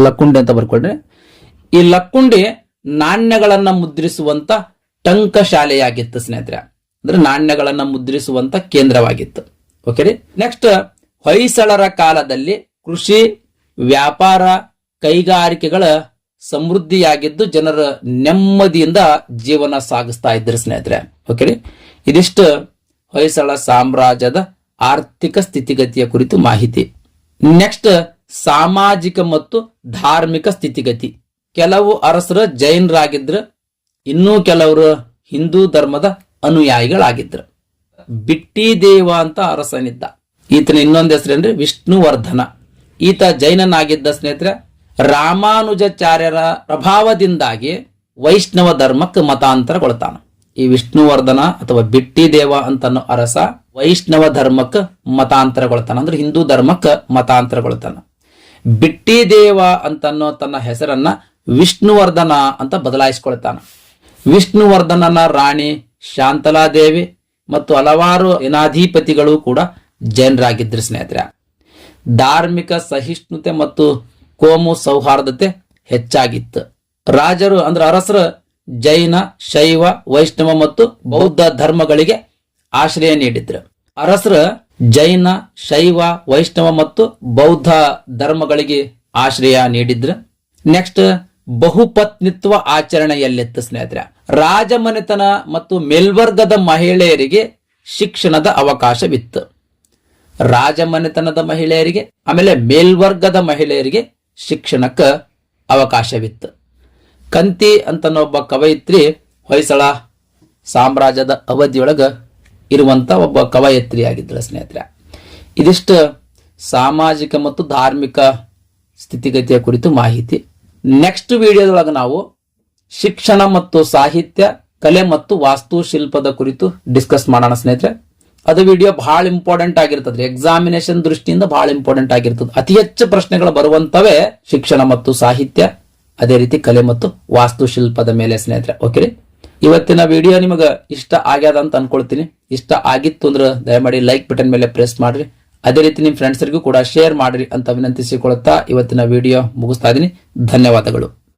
ಲಕ್ಕುಂಡಿ ಅಂತ ಬರ್ಕೊಂಡ್ರೆ, ಈ ಲಕ್ಕುಂಡಿ ನಾಣ್ಯಗಳನ್ನ ಮುದ್ರಿಸುವಂತ ಟಂಕಶಾಲೆಯಾಗಿತ್ತು ಸ್ನೇಹಿತರೆ. ಅಂದ್ರೆ ನಾಣ್ಯಗಳನ್ನ ಮುದ್ರಿಸುವಂತ ಕೇಂದ್ರವಾಗಿತ್ತು. ಓಕೆ ರೀ. ನೆಕ್ಸ್ಟ್, ಹೊಯ್ಸಳರ ಕಾಲದಲ್ಲಿ ಕೃಷಿ, ವ್ಯಾಪಾರ, ಕೈಗಾರಿಕೆಗಳ ಸಮೃದ್ಧಿಯಾಗಿದ್ದು ಜನರ ನೆಮ್ಮದಿಯಿಂದ ಜೀವನ ಸಾಗಿಸ್ತಾ ಇದ್ರು ಸ್ನೇಹಿತರೆ. ಓಕೆ ರೀ. ಇದಿಷ್ಟು ಹೊಯ್ಸಳ ಸಾಮ್ರಾಜ್ಯದ ಆರ್ಥಿಕ ಸ್ಥಿತಿಗತಿಯ ಕುರಿತು ಮಾಹಿತಿ. ನೆಕ್ಸ್ಟ್, ಸಾಮಾಜಿಕ ಮತ್ತು ಧಾರ್ಮಿಕ ಸ್ಥಿತಿಗತಿ. ಕೆಲವು ಅರಸರು ಜೈನರಾಗಿದ್ರು, ಇನ್ನೂ ಕೆಲವರು ಹಿಂದೂ ಧರ್ಮದ ಅನುಯಾಯಿಗಳಾಗಿದ್ರು. ಬಿಟ್ಟಿದೇವ ಅಂತ ಅರಸನಿದ್ದ. ಈತನ ಇನ್ನೊಂದು ಹೆಸರೇನ್ರಿ ವಿಷ್ಣುವರ್ಧನ. ಈತ ಜೈನನಾಗಿದ್ದ ಸ್ನೇಹಿತರೆ. ರಾಮಾನುಜಾಚಾರ್ಯರ ಪ್ರಭಾವದಿಂದಾಗಿ ವೈಷ್ಣವ ಧರ್ಮಕ್ಕೆ ಮತಾಂತರಗೊಳ್ತಾನ. ಈ ವಿಷ್ಣುವರ್ಧನ ಅಥವಾ ಬಿಟ್ಟಿದೇವ ಅಂತನೋ ಅರಸ ವೈಷ್ಣವ ಧರ್ಮಕ್ಕೆ ಮತಾಂತರಗೊಳ್ತಾನ, ಅಂದ್ರೆ ಹಿಂದೂ ಧರ್ಮಕ್ಕೆ ಮತಾಂತರಗೊಳ್ತಾನ. ಬಿಟ್ಟಿದೇವ ಅಂತನ್ನೋ ತನ್ನ ಹೆಸರನ್ನ ವಿಷ್ಣುವರ್ಧನ ಅಂತ ಬದಲಾಯಿಸಿಕೊಳ್ತಾನ. ವಿಷ್ಣುವರ್ಧನನ ರಾಣಿ ಶಾಂತಲಾದೇವಿ ಮತ್ತು ಹಲವಾರು ಸೇನಾಧಿಪತಿಗಳು ಕೂಡ ಜೈನರಾಗಿದ್ರು ಸ್ನೇಹಿತರೆ. ಧಾರ್ಮಿಕ ಸಹಿಷ್ಣುತೆ ಮತ್ತು ಕೋಮು ಸೌಹಾರ್ದತೆ ಹೆಚ್ಚಾಗಿತ್ತು. ರಾಜರು ಅಂದ್ರೆ ಅರಸರು ಜೈನ, ಶೈವ, ವೈಷ್ಣವ ಮತ್ತು ಬೌದ್ಧ ಧರ್ಮಗಳಿಗೆ ಆಶ್ರಯ ನೀಡಿದ್ರು. ಅರಸರು ಜೈನ, ಶೈವ, ವೈಷ್ಣವ ಮತ್ತು ಬೌದ್ಧ ಧರ್ಮಗಳಿಗೆ ಆಶ್ರಯ ನೀಡಿದ್ರು. ನೆಕ್ಸ್ಟ್, ಬಹುಪತ್ನಿತ್ವ ಆಚರಣೆಯಲ್ಲಿತ್ತು ಸ್ನೇಹಿತರೆ. ರಾಜಮನೆತನ ಮತ್ತು ಮೇಲ್ವರ್ಗದ ಮಹಿಳೆಯರಿಗೆ ಶಿಕ್ಷಣದ ಅವಕಾಶವಿತ್ತು. ರಾಜಮನೆತನದ ಮಹಿಳೆಯರಿಗೆ ಆಮೇಲೆ ಮೇಲ್ವರ್ಗದ ಮಹಿಳೆಯರಿಗೆ ಶಿಕ್ಷಣಕ್ಕೆ ಅವಕಾಶವಿತ್ತು. ಕಂತಿ ಅಂತನೊಬ್ಬ ಕವಯಿತ್ರಿ ಹೊಯ್ಸಳ ಸಾಮ್ರಾಜ್ಯದ ಅವಧಿಯೊಳಗ ಇರುವಂತ ಒಬ್ಬ ಕವಯಿತ್ರಿಯಾಗಿದ್ದಳು ಸ್ನೇಹಿತರೆ. ಇದಿಷ್ಟು ಸಾಮಾಜಿಕ ಮತ್ತು ಧಾರ್ಮಿಕ ಸ್ಥಿತಿಗತಿಯ ಕುರಿತು ಮಾಹಿತಿ. ನೆಕ್ಸ್ಟ್ ವಿಡಿಯೋದೊಳಗೆ ನಾವು ಶಿಕ್ಷಣ ಮತ್ತು ಸಾಹಿತ್ಯ, ಕಲೆ ಮತ್ತು ವಾಸ್ತುಶಿಲ್ಪದ ಕುರಿತು ಡಿಸ್ಕಸ್ ಮಾಡೋಣ ಸ್ನೇಹಿತರೆ. ಅದು ವಿಡಿಯೋ ಬಹಳ ಇಂಪಾರ್ಟೆಂಟ್ ಆಗಿರ್ತದೆ. ಎಕ್ಸಾಮಿನೇಷನ್ ದೃಷ್ಟಿಯಿಂದ ಬಹಳ ಇಂಪಾರ್ಟೆಂಟ್ ಆಗಿರ್ತದೆ. ಅತಿ ಹೆಚ್ಚು ಪ್ರಶ್ನೆಗಳು ಬರುವಂತವೇ ಶಿಕ್ಷಣ ಮತ್ತು ಸಾಹಿತ್ಯ, ಅದೇ ರೀತಿ ಕಲೆ ಮತ್ತು ವಾಸ್ತುಶಿಲ್ಪದ ಮೇಲೆ ಸ್ನೇಹಿತರೆ. ಓಕೆ ರೀ. ಇವತ್ತಿನ ವಿಡಿಯೋ ನಿಮಗೆ ಇಷ್ಟ ಆಗ್ಯದ ಅಂತ ಅನ್ಕೊಳ್ತೀನಿ. ಇಷ್ಟ ಆಗಿತ್ತು ಅಂದ್ರೆ ದಯಮಾಡಿ ಲೈಕ್ ಬಟನ್ ಮೇಲೆ ಪ್ರೆಸ್ ಮಾಡ್ರಿ. ಅದೇ ರೀತಿ ನಿಮ್ಮ ಫ್ರೆಂಡ್ಸ್ರಿಗೂ ಕೂಡ ಶೇರ್ ಮಾಡ್ರಿ ಅಂತ ವಿನಂತಿಸಿಕೊಳ್ಳುತ್ತಾ ಇವತ್ತಿನ ವಿಡಿಯೋ ಮುಗಿಸ್ತಾ ಇದ್ದೀನಿ. ಧನ್ಯವಾದಗಳು.